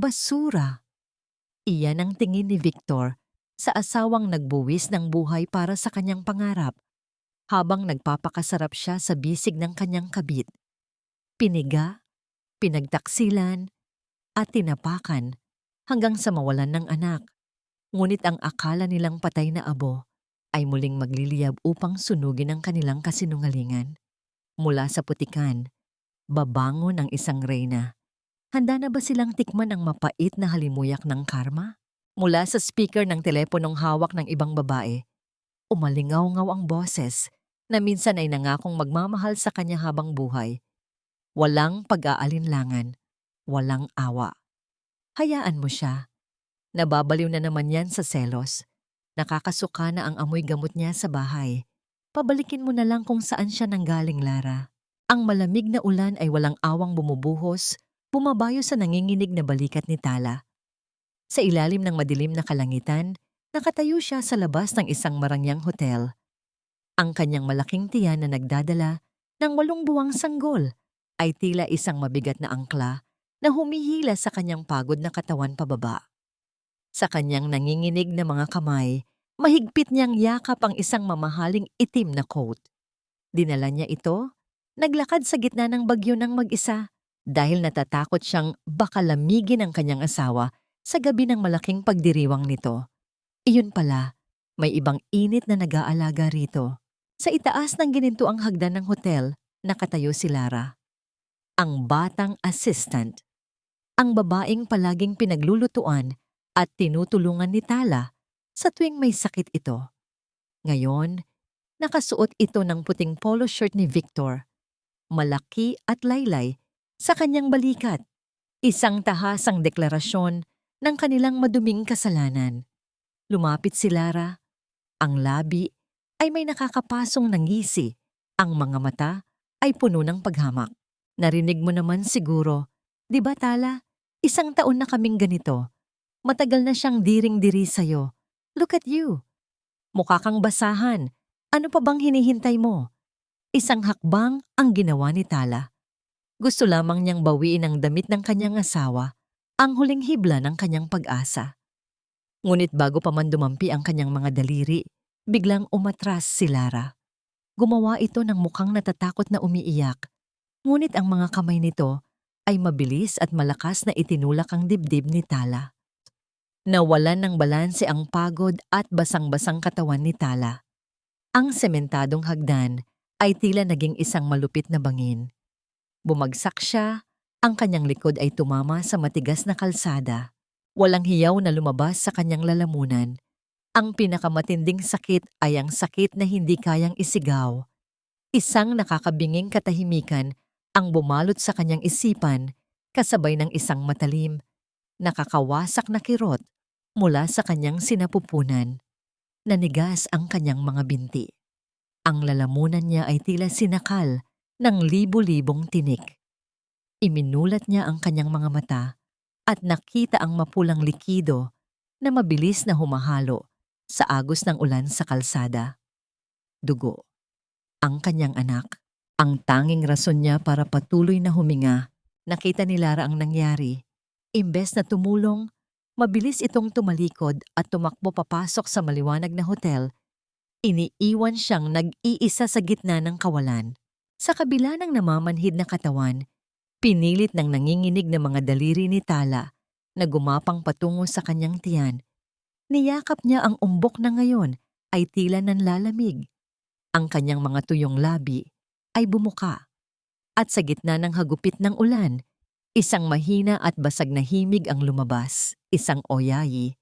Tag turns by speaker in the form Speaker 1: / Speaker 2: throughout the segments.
Speaker 1: basura. Iyan ang tingin ni Victor sa asawang nagbuwis ng buhay para sa kanyang pangarap habang nagpapakasarap siya sa bisig ng kanyang kabit. Piniga, pinagtaksilan, at tinapakan hanggang sa mawalan ng anak. Ngunit ang akala nilang patay na abo ay muling magliliyab upang sunugin ang kanilang kasinungalingan. Mula sa putikan, babangon ang isang reyna. Handa na ba silang tikman ang mapait na halimuyak ng karma? Mula sa speaker ng teleponong hawak ng ibang babae, umalingaw-ngaw ang boses na minsan ay nangakong magmamahal sa kanya habang buhay. Walang pag-aalinlangan, walang awa. Hayaan mo siya. Nababaliw na naman yan sa selos. Nakakasuka na ang amoy gamot niya sa bahay. Pabalikin mo na lang kung saan siya nanggaling, Lara. Ang malamig na ulan ay walang awang bumubuhos, bumabayo sa nanginginig na balikat ni Tala. Sa ilalim ng madilim na kalangitan, nakatayo siya sa labas ng isang marangyang hotel. Ang kanyang malaking tiyan na nagdadala ng 8 buwang sanggol ay tila isang mabigat na angkla na humihila sa kanyang pagod na katawan pababa. Sa kanyang nanginginig na mga kamay, mahigpit niyang yakap ang isang mamahaling itim na coat. Dinala niya ito, naglakad sa gitna ng bagyo ng mag-isa dahil natatakot siyang baka lamigin ang kanyang asawa sa gabi ng malaking pagdiriwang nito. Iyon pala, may ibang init na nag-aalaga rito. Sa itaas ng ginintuang hagdan ng hotel, nakatayo si Lara. Ang batang assistant. Ang babaeng palaging pinaglulutuan at tinutulungan ni Tala sa tuwing may sakit ito. Ngayon, nakasuot ito ng puting polo shirt ni Victor, malaki at laylay sa kanyang balikat, isang tahasang deklarasyon ng kanilang maduming kasalanan. Lumapit si Lara. Ang labi ay may nakakapasong ng ngisi, ang mga mata ay puno ng paghamak. Narinig mo naman siguro, di ba Tala? 1 taon na kaming ganito. Matagal na siyang diring-diri sa'yo. Look at you. Mukha kang basahan. Ano pa bang hinihintay mo? Isang hakbang ang ginawa ni Tala. Gusto lamang niyang bawiin ang damit ng kanyang asawa, ang huling hibla ng kanyang pag-asa. Ngunit bago pa man dumampi ang kanyang mga daliri, biglang umatras si Lara. Gumawa ito ng mukhang natatakot na umiiyak, ngunit ang mga kamay nito ay mabilis at malakas na itinulak ang dibdib ni Tala. Nawalan ng balanse ang pagod at basang-basang katawan ni Tala. Ang sementadong hagdan ay tila naging isang malupit na bangin. Bumagsak siya, ang kanyang likod ay tumama sa matigas na kalsada. Walang hiyaw na lumabas sa kanyang lalamunan. Ang pinakamatinding sakit ay ang sakit na hindi kayang isigaw. Isang nakakabinging katahimikan ang bumalot sa kanyang isipan kasabay ng isang matalim, nakakawasak na kirot mula sa kanyang sinapupunan. Nanigas ang kanyang mga binti. Ang lalamunan niya ay tila sinakal ng libo-libong tinik. Iminulat niya ang kanyang mga mata at nakita ang mapulang likido na mabilis na humahalo sa agos ng ulan sa kalsada. Dugo. Ang kanyang anak. Ang tanging rason niya para patuloy na huminga. Nakita ni Lara ang nangyari. Imbes na tumulong, mabilis itong tumalikod at tumakbo papasok sa maliwanag na hotel. Iniiwan siyang nag-iisa sa gitna ng kawalan. Sa kabila ng namamanhid na katawan, pinilit ng nanginginig na mga daliri ni Tala na gumapang patungo sa kanyang tiyan. Niyakap niya ang umbok na ngayon ay tila nanlalamig. Ang kanyang mga tuyong labi ay bumuka. At sa gitna ng hagupit ng ulan, isang mahina at basag na himig ang lumabas, isang oyayi.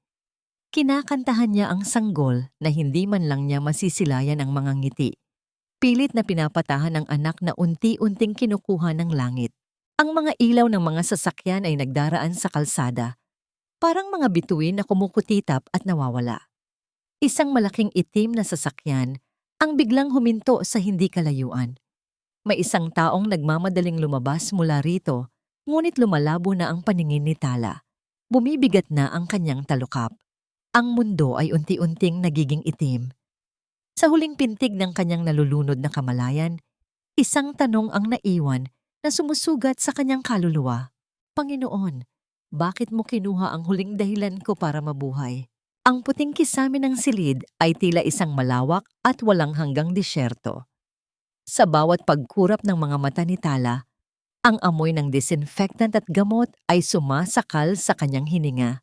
Speaker 1: Kinakantahan niya ang sanggol na hindi man lang niya masisilayan ang mga ngiti. Pilit na pinapatahan ng anak na unti-unting kinukuha ng langit. Ang mga ilaw ng mga sasakyan ay nagdaraan sa kalsada, parang mga bituin na kumukutitap at nawawala. Isang malaking itim na sasakyan ang biglang huminto sa hindi kalayuan. May isang taong nagmamadaling lumabas mula rito, ngunit lumalabo na ang paningin ni Tala. Bumibigat na ang kanyang talukap. Ang mundo ay unti-unting nagiging itim. Sa huling pintig ng kanyang nalulunod na kamalayan, isang tanong ang naiwan na sumusugat sa kanyang kaluluwa. Panginoon, Bakit mo kinuha ang huling dahilan ko para mabuhay? Ang puting kisame ng silid ay tila isang malawak at walang hanggang disyerto. Sa bawat pagkurap ng mga mata ni Tala, ang amoy ng disinfectant at gamot ay sumasakal sa kanyang hininga.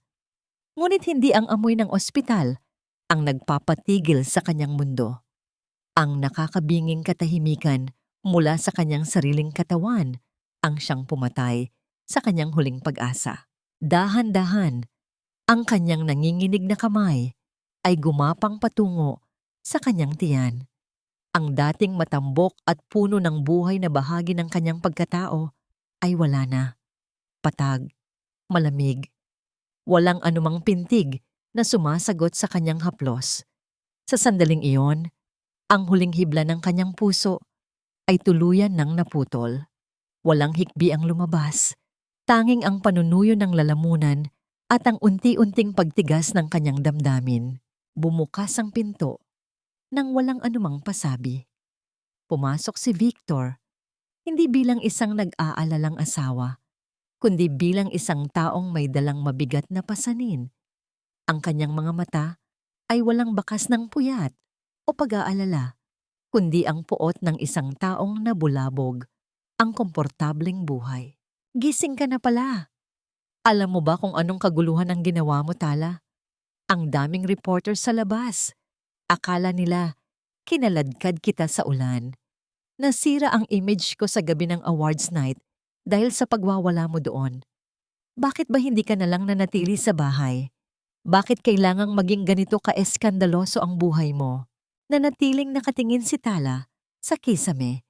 Speaker 1: Ngunit hindi ang amoy ng ospital ang nagpapatigil sa kanyang mundo. Ang nakakabinging katahimikan mula sa kanyang sariling katawan ang siyang pumatay sa kanyang huling pag-asa. Dahan-dahan, ang kanyang nanginginig na kamay ay gumapang patungo sa kanyang tiyan. Ang dating matambok at puno ng buhay na bahagi ng kanyang pagkatao ay wala na. Patag, malamig, walang anumang pintig na sumasagot sa kanyang haplos. Sa sandaling iyon, ang huling hibla ng kanyang puso ay tuluyan ng naputol. Walang hikbi ang lumabas, tanging ang panunuyo ng lalamunan at ang unti-unting pagtigas ng kanyang damdamin. Bumukas ang pinto nang walang anumang pasabi. Pumasok si Victor, hindi bilang isang nag-aalalang asawa, kundi bilang isang taong may dalang mabigat na pasanin. Ang kanyang mga mata ay walang bakas ng puyat o pag-aalala, kundi ang puot ng isang taong nabulabog ang komportableng buhay. Gising ka na pala. Alam mo ba kung anong kaguluhan ang ginawa mo, Tala? Ang daming reporter sa labas. Akala nila, kinaladkad kita sa ulan. Nasira ang image ko sa gabi ng awards night dahil sa pagwawala mo doon. Bakit ba hindi ka na lang nanatili sa bahay? Bakit kailangang maging ganito ka-eskandaloso ang buhay mo? Nanatiling nakatingin si Tala sa kisame.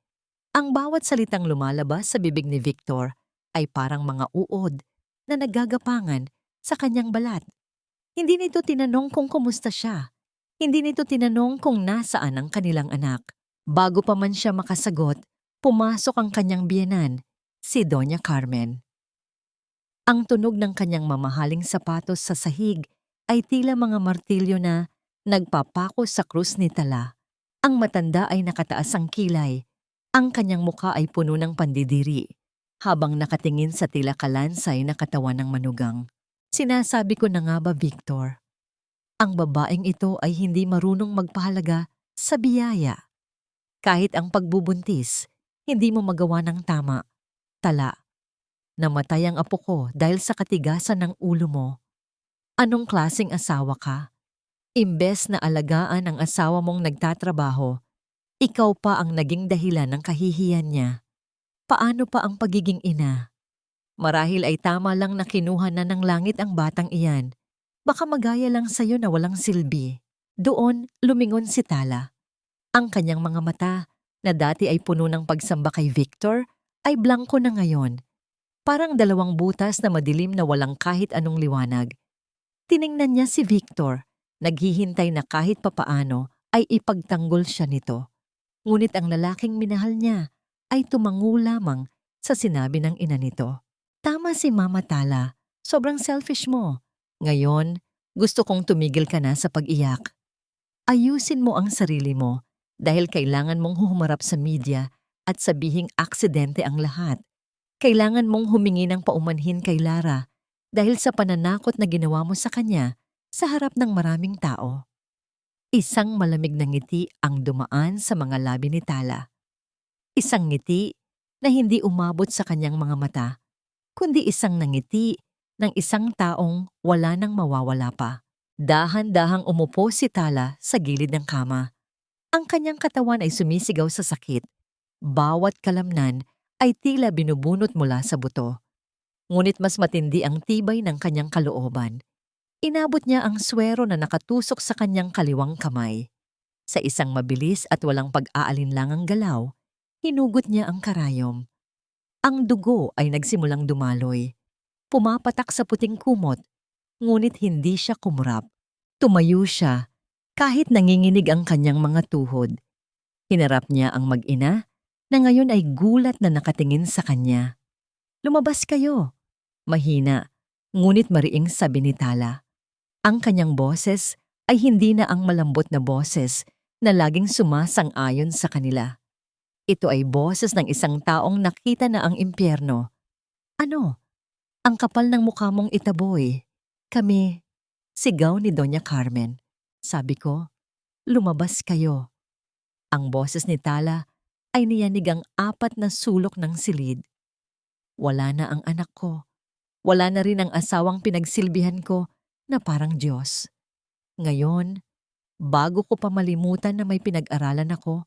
Speaker 1: Ang bawat salitang lumalabas sa bibig ni Victor ay parang mga uod na naggagapangan sa kanyang balat. Hindi nito tinanong kung kumusta siya. Hindi nito tinanong kung nasaan ang kanilang anak. Bago pa man siya makasagot, pumasok ang kanyang biyenan, si Doña Carmen. Ang tunog ng kanyang mamahaling sapatos sa sahig ay tila mga martilyo na nagpapako sa krus ni Tala. Ang matanda ay nakataas ang kilay. Ang kanyang muka ay puno ng pandidiri, habang nakatingin sa tila kalansay na katawan ng manugang. Sinasabi ko na nga ba, Victor? Ang babaeng ito ay hindi marunong magpahalaga sa biyaya. Kahit ang pagbubuntis, hindi mo magawa ng tama. Tala, namatay ang apo ko dahil sa katigasan ng ulo mo. Anong klaseng asawa ka? Imbes na alagaan ang asawa mong nagtatrabaho, ikaw pa ang naging dahilan ng kahihiyan niya. Paano pa ang pagiging ina? Marahil ay tama lang na kinuha na ng langit ang batang iyan. Baka magaya lang sa'yo na walang silbi. Doon, lumingon si Tala. Ang kanyang mga mata, na dati ay puno ng pagsamba kay Victor, ay blangko na ngayon. Parang dalawang butas na madilim na walang kahit anong liwanag. Tiningnan niya si Victor, naghihintay na kahit papaano ay ipagtanggol siya nito. Ngunit ang lalaking minahal niya ay tumango lamang sa sinabi ng ina nito. Tama si Mama Tala, sobrang selfish mo. Ngayon, gusto kong tumigil ka na sa pag-iyak. Ayusin mo ang sarili mo dahil kailangan mong humarap sa media at sabihing aksidente ang lahat. Kailangan mong humingi ng paumanhin kay Lara dahil sa pananakot na ginawa mo sa kanya sa harap ng maraming tao. Isang malamig na ngiti ang dumaan sa mga labi ni Tala. Isang ngiti na hindi umabot sa kanyang mga mata, kundi isang nangiti ng isang taong wala nang mawawala pa. Dahan-dahang umupo si Tala sa gilid ng kama. Ang kanyang katawan ay sumisigaw sa sakit. Bawat kalamnan ay tila binubunot mula sa buto. Ngunit mas matindi ang tibay ng kanyang kalooban. Inabot niya ang swero na nakatusok sa kanyang kaliwang kamay. Sa isang mabilis at walang pag-aalinlangang galaw, hinugot niya ang karayom. Ang dugo ay nagsimulang dumaloy. Pumapatak sa puting kumot, ngunit hindi siya kumurap. Tumayo siya, kahit nanginginig ang kanyang mga tuhod. Hinarap niya ang mag-ina, na ngayon ay gulat na nakatingin sa kanya. Lumabas kayo. Mahina, ngunit mariing sabi ni Tala. Ang kanyang boses ay hindi na ang malambot na boses na laging sumasang-ayon sa kanila. Ito ay boses ng isang taong nakita na ang impyerno. Ano? Ang kapal ng mukha mong itaboy. Kami, sigaw ni Doña Carmen. Sabi ko, lumabas kayo. Ang boses ni Tala ay niyanig ang 4 na sulok ng silid. Wala na ang anak ko. Wala na rin ang asawang pinagsilbihan ko na parang Diyos. Ngayon, bago ko pa malimutan na may pinag-aralan ako,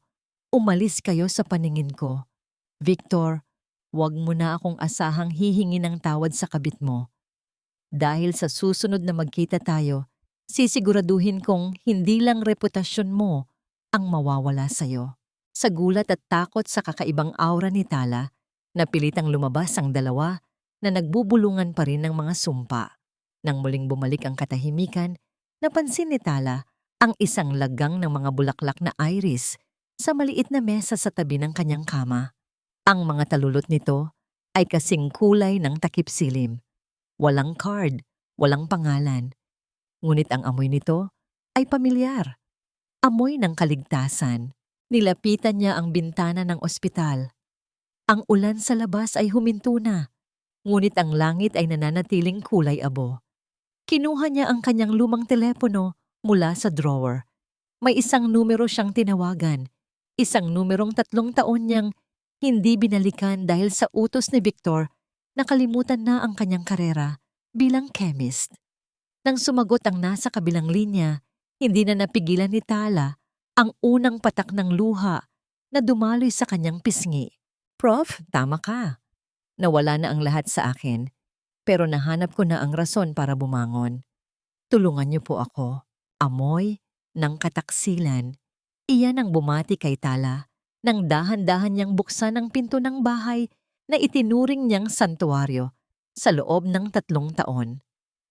Speaker 1: umalis kayo sa paningin ko. Victor, huwag mo na akong asahang hihingi ng tawad sa kabit mo. Dahil sa susunod na magkita tayo, sisiguraduhin kong hindi lang reputasyon mo ang mawawala sa'yo. Sa gulat at takot sa kakaibang aura ni Tala, napilitang lumabas ang dalawa na nagbubulungan pa rin ng mga sumpa. Nang muling bumalik ang katahimikan, napansin ni Tala ang isang lagang ng mga bulaklak na iris sa maliit na mesa sa tabi ng kanyang kama. Ang mga talulot nito ay kasing kulay ng takip silim. Walang card, walang pangalan. Ngunit ang amoy nito ay pamilyar. Amoy ng kaligtasan. Nilapitan niya ang bintana ng ospital. Ang ulan sa labas ay huminto na, ngunit ang langit ay nananatiling kulay abo. Kinuha niya ang kanyang lumang telepono mula sa drawer. May isang numero siyang tinawagan, isang numerong 3 taon niyang hindi binalikan dahil sa utos ni Victor, nakalimutan na ang kanyang karera bilang chemist. Nang sumagot ang nasa kabilang linya, hindi na napigilan ni Tala ang unang patak ng luha na dumaloy sa kanyang pisngi. Prof, tama ka. Nawala na ang lahat sa akin, pero nahanap ko na ang rason para bumangon. Tulungan niyo po ako. Amoy ng kataksilan. Iyan ang bumati kay Tala nang dahan-dahan niyang buksan ang pinto ng bahay na itinuring niyang santuaryo sa loob ng 3 taon.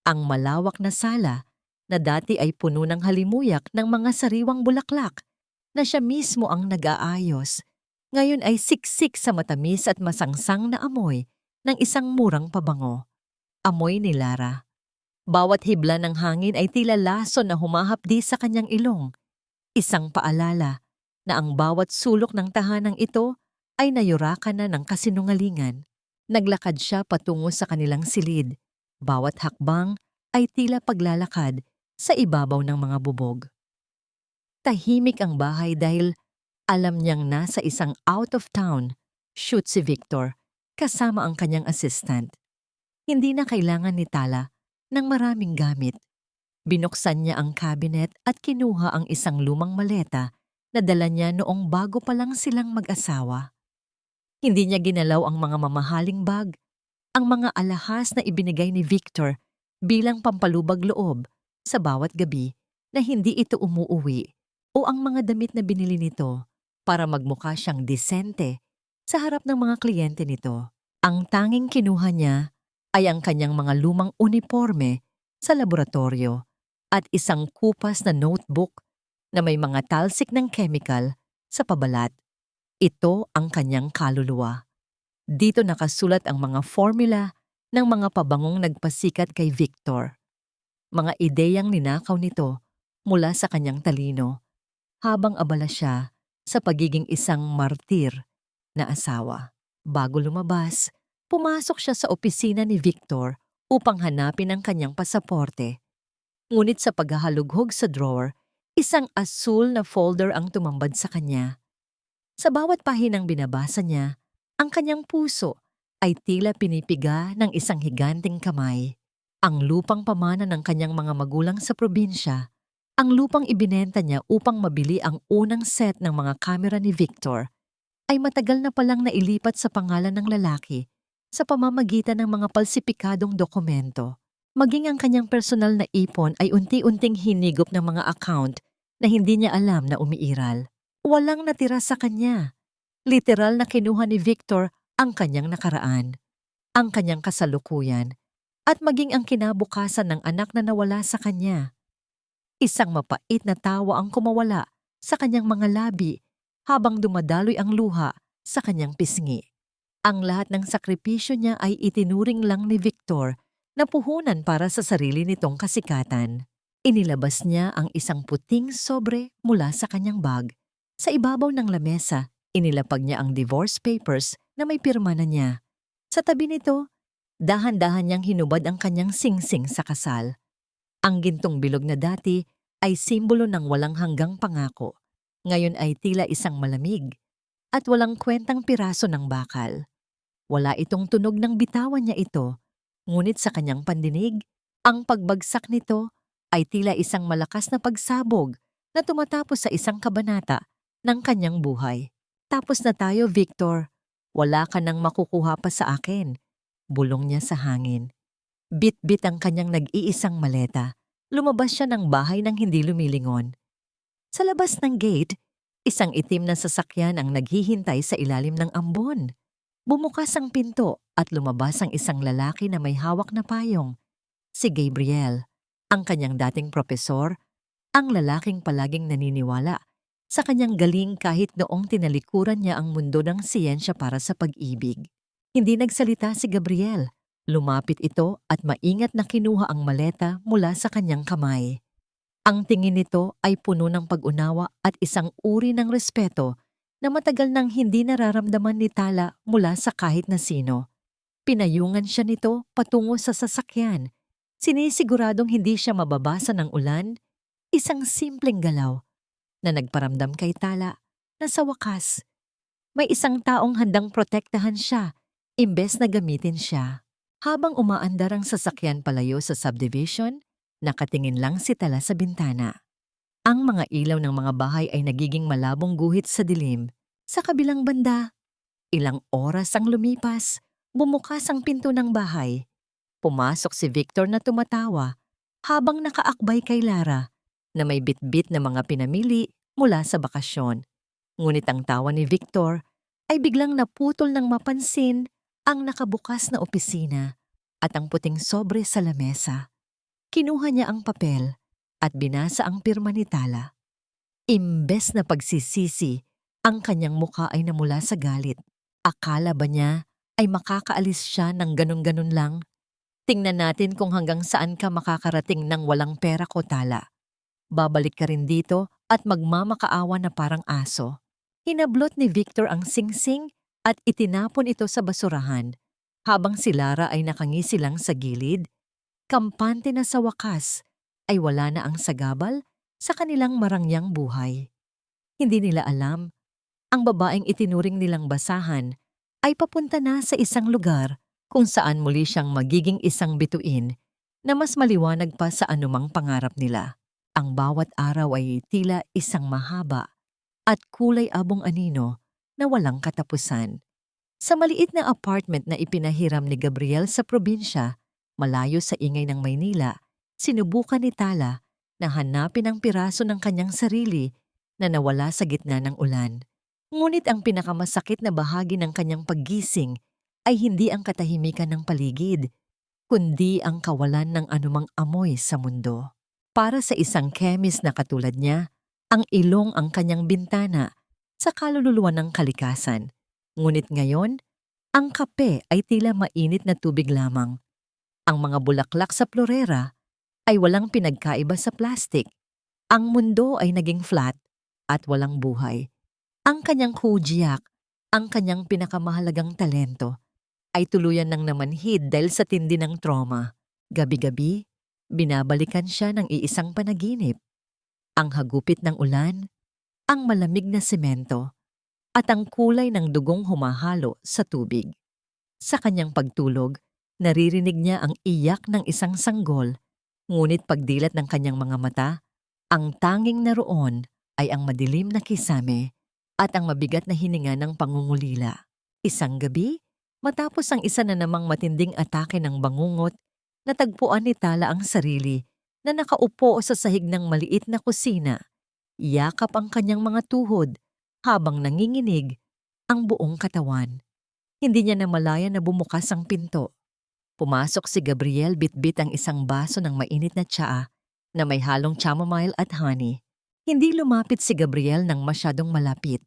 Speaker 1: Ang malawak na sala na dati ay puno ng halimuyak ng mga sariwang bulaklak na siya mismo ang nag-aayos, ngayon ay siksik sa matamis at masangsang na amoy ng isang murang pabango. Amoy ni Lara. Bawat hibla ng hangin ay tila lason na humahapdi sa kanyang ilong. Isang paalala na ang bawat sulok ng tahanang ito ay nayurakan na ng kasinungalingan. Naglakad siya patungo sa kanilang silid. Bawat hakbang ay tila paglalakad sa ibabaw ng mga bubog. Tahimik ang bahay dahil alam niyang nasa isang out-of-town shoot si Victor kasama ang kanyang assistant. Hindi na kailangan ni Tala ng maraming gamit. Binuksan niya ang cabinet at kinuha ang isang lumang maleta na dala niya noong bago pa lang silang mag-asawa. Hindi niya ginalaw ang mga mamahaling bag, ang mga alahas na ibinigay ni Victor bilang pampalubag loob sa bawat gabi na hindi ito umuuwi, o ang mga damit na binili nito para magmukha siyang disente sa harap ng mga kliyente nito. Ang tanging kinuha niya ay ang kanyang mga lumang uniforme sa laboratorio at isang kupas na notebook na may mga talsik ng chemical sa pabalat. Ito ang kanyang kaluluwa. Dito nakasulat ang mga formula ng mga pabangong nagpasikat kay Victor. Mga ideyang ninakaw nito mula sa kanyang talino habang abala siya sa pagiging isang martir na asawa. Bago lumabas, pumasok siya sa opisina ni Victor upang hanapin ang kanyang pasaporte. Ngunit sa paghahalughog sa drawer, isang asul na folder ang tumambad sa kanya. Sa bawat pahinang binabasa niya, ang kanyang puso ay tila pinipiga ng isang higanting kamay. Ang lupang pamana ng kanyang mga magulang sa probinsya, ang lupang ibinenta niya upang mabili ang unang set ng mga kamera ni Victor, ay matagal na palang nailipat sa pangalan ng lalaki sa pamamagitan ng mga palsipikadong dokumento. Maging ang kanyang personal na ipon ay unti-unting hinigop ng mga account na hindi niya alam na umiiral. Walang natira sa kanya. Literal na kinuha ni Victor ang kanyang nakaraan, ang kanyang kasalukuyan, at maging ang kinabukasan ng anak na nawala sa kanya. Isang mapait na tawa ang kumawala sa kanyang mga labi habang dumadaloy ang luha sa kanyang pisngi. Ang lahat ng sakripisyo niya ay itinuring lang ni Victor na puhunan para sa sarili nitong kasikatan. Inilabas niya ang isang puting sobre mula sa kanyang bag. Sa ibabaw ng lamesa, inilapag niya ang divorce papers na may pirma na niya. Sa tabi nito, Dahan-dahan niyang hinubad ang kanyang singsing sa kasal. Ang gintong bilog na dati ay simbolo ng walang hanggang pangako. Ngayon ay tila isang malamig at walang kwentang piraso ng bakal. Wala itong tunog ng bitawan niya ito, ngunit sa kanyang pandinig, ang pagbagsak nito ay tila isang malakas na pagsabog na tumatapos sa isang kabanata ng kanyang buhay. Tapos na tayo, Victor. Wala ka nang makukuha pa sa akin. Bulong niya sa hangin. Bit-bit ang kanyang nag-iisang maleta. Lumabas siya ng bahay nang hindi lumilingon. Sa labas ng gate, isang itim na sasakyan ang naghihintay sa ilalim ng ambon. Bumukas ang pinto at lumabas ang isang lalaki na may hawak na payong. Si Gabriel, ang kanyang dating propesor, ang lalaking palaging naniniwala sa kanyang galing kahit noong tinalikuran niya ang mundo ng siyensya para sa pag-ibig. Hindi nagsalita si Gabriel. Lumapit ito at maingat na kinuha ang maleta mula sa kanyang kamay. Ang tingin nito ay puno ng pag-unawa at isang uri ng respeto na matagal nang hindi nararamdaman ni Tala mula sa kahit na sino. Pinayungan siya nito patungo sa sasakyan. Sinisiguradong hindi siya mababasa ng ulan, isang simpleng galaw na nagparamdam kay Tala na sa wakas, may isang taong handang protektahan siya imbes na gamitin siya. Habang umaandar ang sasakyan palayo sa subdivision, nakatingin lang si Tala sa bintana. Ang mga ilaw ng mga bahay ay nagiging malabong guhit sa dilim. Sa kabilang banda, ilang oras ang lumipas, bumukas ang pinto ng bahay. Pumasok si Victor na tumatawa habang nakaakbay kay Lara na may bitbit na mga pinamili mula sa bakasyon. Ngunit ang tawa ni Victor ay biglang naputol nang mapansin ang nakabukas na opisina at ang puting sobre sa lamesa. Kinuha niya ang papel at binasa ang pirma ni Tala. Imbes na pagsisisi, ang kanyang muka ay namula sa galit. Akala ba niya ay makakaalis siya ng ganun-ganun lang? Tingnan natin kung hanggang saan ka makakarating ng walang pera ko, Tala. Babalik ka rin dito at magmamakaawa na parang aso. Hinablot ni Victor ang singsing at itinapon ito sa basurahan. Habang si Lara ay nakangisi lang sa gilid, kampante na sa wakas ay wala na ang sagabal sa kanilang marangyang buhay. Hindi nila alam, ang babaeng itinuring nilang basahan ay papunta na sa isang lugar kung saan muli siyang magiging isang bituin na mas maliwanag pa sa anumang pangarap nila. Ang bawat araw ay tila isang mahaba at kulay abong anino na walang katapusan. Sa maliit na apartment na ipinahiram ni Gabriel sa probinsya, malayo sa ingay ng Maynila, sinubukan ni Tala na hanapin ang piraso ng kanyang sarili na nawala sa gitna ng ulan. Ngunit ang pinakamasakit na bahagi ng kanyang paggising ay hindi ang katahimikan ng paligid, kundi ang kawalan ng anumang amoy sa mundo. Para sa isang chemist na katulad niya, ang ilong ang kanyang bintana sa kaluluwa ng kalikasan. Ngunit ngayon, ang kape ay tila mainit na tubig lamang. Ang mga bulaklak sa florera ay walang pinagkaiba sa plastik. Ang mundo ay naging flat at walang buhay. Ang kanyang hujiyak, ang kanyang pinakamahalagang talento, ay tuluyan ng namanhid dahil sa tindi ng trauma. Gabi-gabi, binabalikan siya ng iisang panaginip. Ang hagupit ng ulan, ang malamig na semento, at ang kulay ng dugong humahalo sa tubig. Sa kanyang pagtulog, naririnig niya ang iyak ng isang sanggol, ngunit pagdilat ng kanyang mga mata, ang tanging naroon ay ang madilim na kisame at ang mabigat na hininga ng pangungulila. Isang gabi, matapos ang isa na namang matinding atake ng bangungot, natagpuan ni Tala ang sarili na nakaupo sa sahig ng maliit na kusina. Yakap ang kanyang mga tuhod habang nanginginig ang buong katawan. Hindi niya namalayan na bumukas ang pinto. Pumasok si Gabriel, bitbit ang isang baso ng mainit na tsaa na may halong chamomile at honey. Hindi lumapit si Gabriel nang masyadong malapit.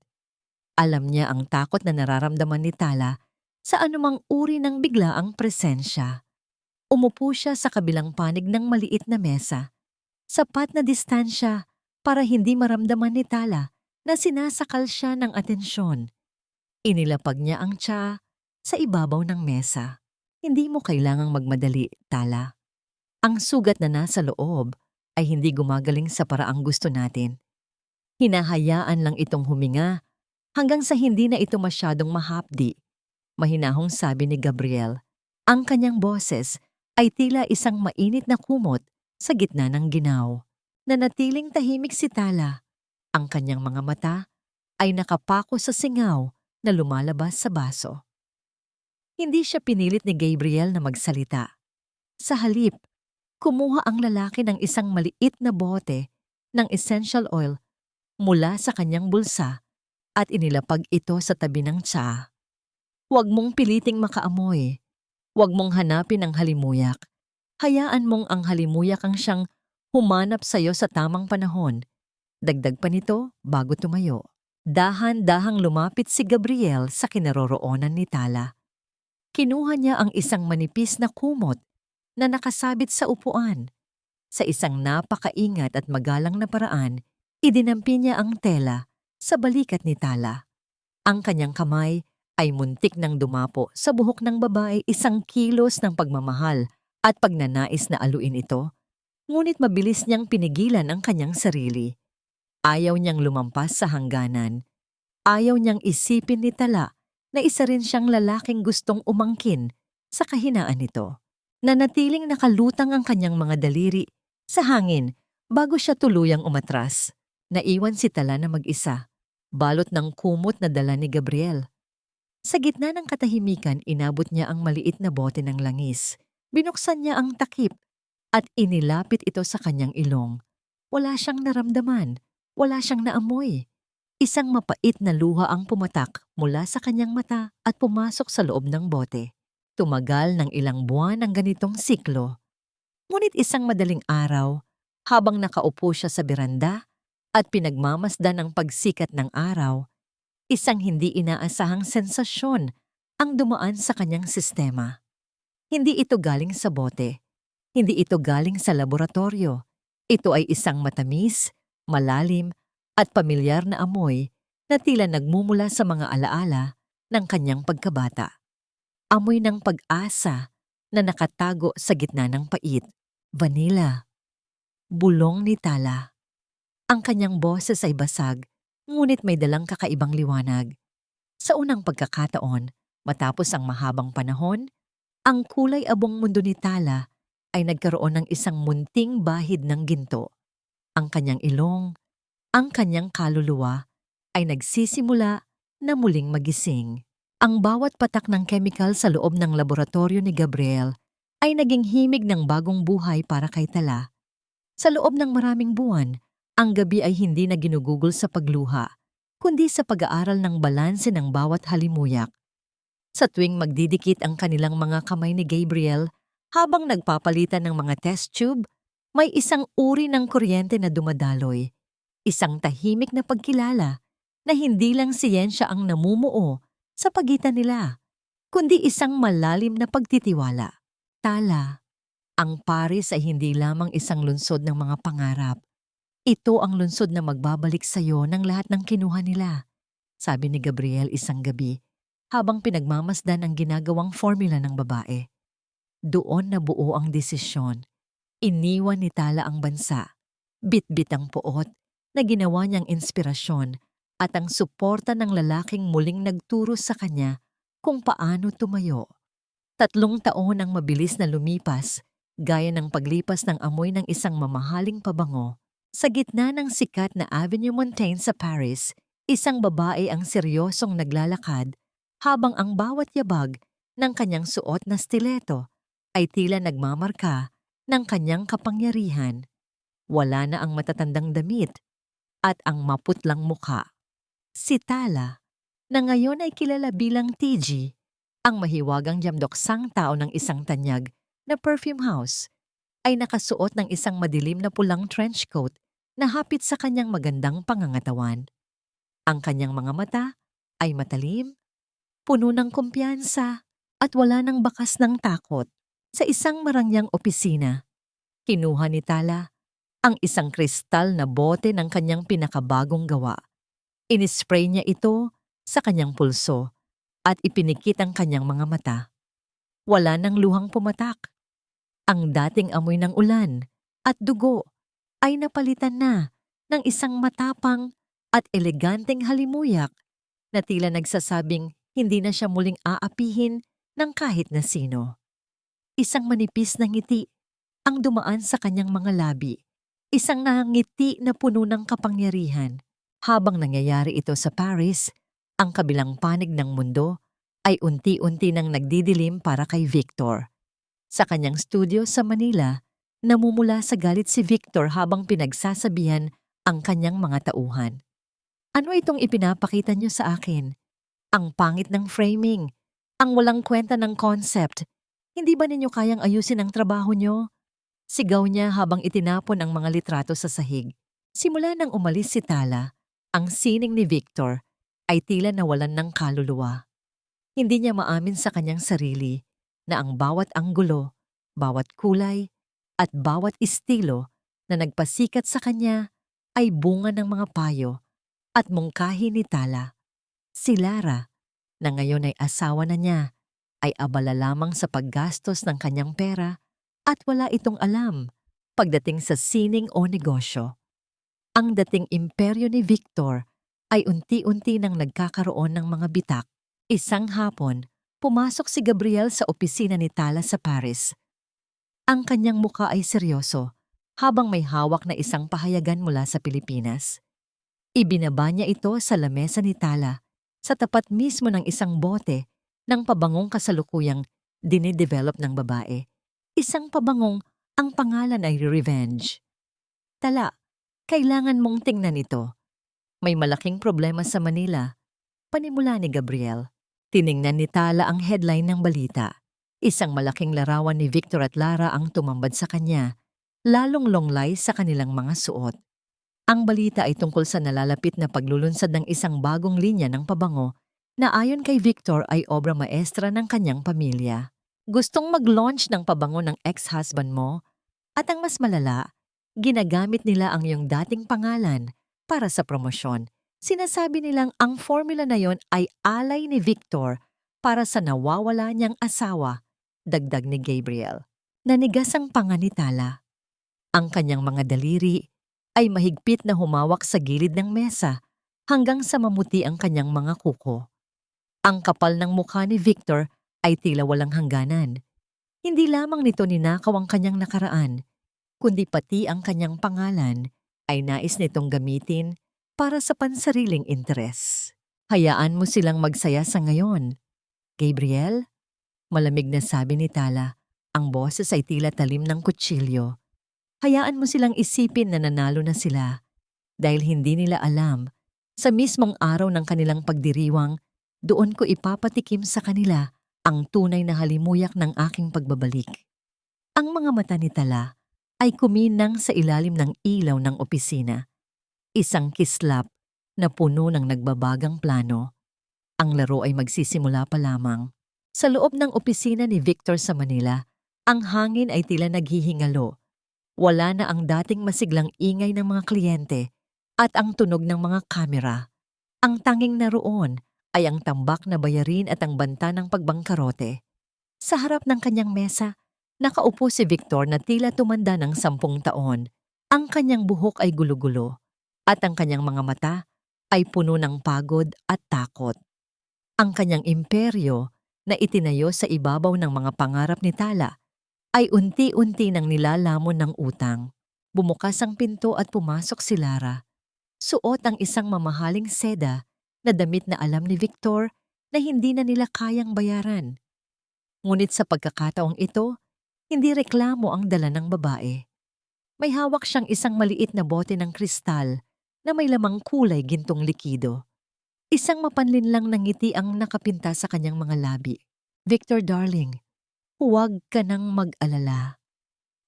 Speaker 1: Alam niya ang takot na nararamdaman ni Tala sa anumang uri ng biglaang presensya. Umupo siya sa kabilang panig ng maliit na mesa. Sapat na distansya para hindi maramdaman ni Tala na sinasakal siya ng atensyon. Inilapag niya ang tsaa sa ibabaw ng mesa. Hindi mo kailangang magmadali, Tala. Ang sugat na nasa loob ay hindi gumagaling sa paraang gusto natin. Hinahayaan lang itong huminga hanggang sa hindi na ito masyadong mahapdi. Mahinahong sabi ni Gabriel. Ang kanyang boses ay tila isang mainit na kumot sa gitna ng ginaw. Nanatiling tahimik si Tala. Ang kanyang mga mata ay nakapako sa singaw na lumalabas sa baso. Hindi siya pinilit ni Gabriel na magsalita. Sa halip, kumuha ang lalaki ng isang maliit na bote ng essential oil mula sa kanyang bulsa at inilapag ito sa tabi ng tsa. Huwag mong piliting makaamoy. Huwag mong hanapin ang halimuyak. Hayaan mong ang halimuyak ang siyang humanap sa iyo sa tamang panahon. Dagdag pa nito bago tumayo. Dahan-dahang lumapit si Gabriel sa kinaroroonan ni Tala. Kinuha niya ang isang manipis na kumot na nakasabit sa upuan. Sa isang napakaingat at magalang na paraan, idinampi niya ang tela sa balikat ni Tala. Ang kanyang kamay ay muntik nang dumapo sa buhok ng babae, isang kilos ng pagmamahal at pagnanais na aluin ito. Ngunit mabilis niyang pinigilan ang kanyang sarili. Ayaw niyang lumampas sa hangganan. Ayaw niyang isipin ni Tala na isa rin siyang lalaking gustong umangkin sa kahinaan nito. Nanatiling nakalutang ang kanyang mga daliri sa hangin bago siya tuluyang umatras. Naiwan si Tala na mag-isa, balot ng kumot na dala ni Gabriel. Sa gitna ng katahimikan, inabot niya ang maliit na bote ng langis. Binuksan niya ang takip at inilapit ito sa kanyang ilong. Wala siyang naramdaman, wala siyang naamoy. Isang mapait na luha ang pumatak mula sa kanyang mata at pumasok sa loob ng bote. Tumagal ng ilang buwan ang ganitong siklo. Ngunit isang madaling araw, habang nakaupo siya sa beranda at pinagmamasdan ang pagsikat ng araw, isang hindi inaasahang sensasyon ang dumaan sa kanyang sistema. Hindi ito galing sa bote. Hindi ito galing sa laboratorio. Ito ay isang matamis, malalim, at pamilyar na amoy na tila nagmumula sa mga alaala ng kanyang pagkabata. Amoy ng pag-asa na nakatago sa gitna ng pait. Vanilla. Bulong ni Tala. Ang kanyang boses ay basag, ngunit may dalang kakaibang liwanag. Sa unang pagkakataon, matapos ang mahabang panahon, ang kulay abong mundo ni Tala ay nagkaroon ng isang munting bahid ng ginto. Ang kanyang ilong, ang kanyang kaluluwa ay nagsisimula na muling magising. Ang bawat patak ng chemical sa loob ng laboratorio ni Gabriel ay naging himig ng bagong buhay para kay Tala. Sa loob ng maraming buwan, ang gabi ay hindi na ginugugol sa pagluha, kundi sa pag-aaral ng balanse ng bawat halimuyak. Sa tuwing magdidikit ang kanilang mga kamay ni Gabriel habang nagpapalitan ng mga test tube, may isang uri ng kuryente na dumadaloy. Isang tahimik na pagkilala na hindi lang siyensya ang namumuo sa pagitan nila, kundi isang malalim na pagtitiwala. Tala, ang Paris ay hindi lamang isang lungsod ng mga pangarap. Ito ang lungsod na magbabalik sa iyo ng lahat ng kinuha nila, sabi ni Gabriel isang gabi habang pinagmamasdan ang ginagawang formula ng babae. Doon nabuo ang desisyon. Iniwan ni Tala ang bansa. Bitbit ang puot na ginawa niyang inspirasyon at ang suporta ng lalaking muling nagturo sa kanya kung paano tumayo. 3 taon ang mabilis na lumipas, gaya ng paglipas ng amoy ng isang mamahaling pabango. Sa gitna ng sikat na Avenue Montaigne sa Paris, isang babae ang seryosong naglalakad habang ang bawat yabag ng kanyang suot na stiletto ay tila nagmamarka ng kanyang kapangyarihan. Wala na ang matatandang damit at ang maputlang mukha. Si Tala, na ngayon ay kilala bilang TG, ang mahiwagang jamdoksang tao ng isang tanyag na perfume house, ay nakasuot ng isang madilim na pulang trench coat na hapit sa kanyang magandang pangangatawan. Ang kanyang mga mata ay matalim, puno ng kumpiyansa at wala ng bakas ng takot. Sa isang marangyang opisina, kinuha ni Tala ang isang kristal na bote ng kanyang pinakabagong gawa. Inispray niya ito sa kanyang pulso at ipinikit ang kanyang mga mata. Wala nang luhang pumatak. Ang dating amoy ng ulan at dugo ay napalitan na ng isang matapang at eleganteng halimuyak na tila nagsasabing hindi na siya muling aapihin ng kahit na sino. Isang manipis na ngiti ang dumaan sa kanyang mga labi. Isang nangiti na puno ng kapangyarihan. Habang nangyayari ito sa Paris, ang kabilang panig ng mundo ay unti-unti nang nagdidilim para kay Victor. Sa kanyang studio sa Manila, namumula sa galit si Victor habang pinagsasabihan ang kanyang mga tauhan. Ano itong ipinapakita niyo sa akin? Ang pangit ng framing, ang walang kwenta ng concept. Hindi ba ninyo kayang ayusin ang trabaho niyo? Sigaw niya habang itinapon ang mga litrato sa sahig. Simula nang umalis si Tala, ang sining ni Victor ay tila nawalan ng kaluluwa. Hindi niya maamin sa kanyang sarili na ang bawat anggulo, bawat kulay, at bawat estilo na nagpasikat sa kanya ay bunga ng mga payo at mungkahi ni Tala. Si Lara, na ngayon ay asawa na niya, ay abala lamang sa paggastos ng kanyang pera at wala itong alam pagdating sa sining o negosyo. Ang dating imperyo ni Victor ay unti-unti nang nagkakaroon ng mga bitak. Isang hapon, pumasok si Gabriel sa opisina ni Tala sa Paris. Ang kanyang muka ay seryoso habang may hawak na isang pahayagan mula sa Pilipinas. Ibinaba niya ito sa lamesa ni Tala sa tapat mismo ng isang bote ng pabangong kasalukuyang dinidevelop ng babae. Isang pabangong ang pangalan ay Revenge. Tala, kailangan mong tingnan ito. May malaking problema sa Manila. Panimula ni Gabriel. Tiningnan ni Tala ang headline ng balita. Isang malaking larawan ni Victor at Lara ang tumambad sa kanya, lalong longlay sa kanilang mga suot. Ang balita ay tungkol sa nalalapit na paglulunsad ng isang bagong linya ng pabango na ayon kay Victor ay obra maestra ng kanyang pamilya. Gustong mag-launch ng pabango ng ex-husband mo at ang mas malala, ginagamit nila ang iyong dating pangalan para sa promosyon. Sinasabi nilang ang formula na yon ay alay ni Victor para sa nawawala niyang asawa, dagdag ni Gabriel. Nanigas ang panga ni Tala. Ang kanyang mga daliri ay mahigpit na humawak sa gilid ng mesa hanggang sa mamuti ang kanyang mga kuko. Ang kapal ng mukha ni Victor ay tila walang hangganan. Hindi lamang nito ninakaw ang kanyang nakaraan, kundi pati ang kanyang pangalan ay nais nitong gamitin para sa pansariling interes. Hayaan mo silang magsaya sa ngayon. Gabriel? Malamig na sabi ni Tala, ang boses ay tila talim ng kutsilyo. Hayaan mo silang isipin na nanalo na sila dahil hindi nila alam sa mismong araw ng kanilang pagdiriwang, doon ko ipapatikim sa kanila ang tunay na halimuyak ng aking pagbabalik. Ang mga mata ni Tala ay kuminang sa ilalim ng ilaw ng opisina. Isang kislap na puno ng nagbabagang plano. Ang laro ay magsisimula pa lamang. Sa loob ng opisina ni Victor sa Manila, ang hangin ay tila naghihingalo. Wala na ang dating masiglang ingay ng mga kliyente at ang tunog ng mga kamera. Ang tanging naroon ay ang tambak na bayarin at ang banta ng pagbangkarote. Sa harap ng kanyang mesa, nakaupo si Victor na tila tumanda ng 10 taon. Ang kanyang buhok ay gulo-gulo at ang kanyang mga mata ay puno ng pagod at takot. Ang kanyang imperyo na itinayo sa ibabaw ng mga pangarap ni Tala ay unti-unti nang nilalamon ng utang. Bumukas ang pinto at pumasok si Lara. Suot ang isang mamahaling seda na damit na alam ni Victor na hindi na nila kayang bayaran. Ngunit sa pagkakataong ito, hindi reklamo ang dala ng babae. May hawak siyang isang maliit na bote ng kristal na may lamang kulay gintong likido. Isang mapanlinlang na ngiti ang nakapinta sa kanyang mga labi. Victor darling, huwag ka nang mag-alala.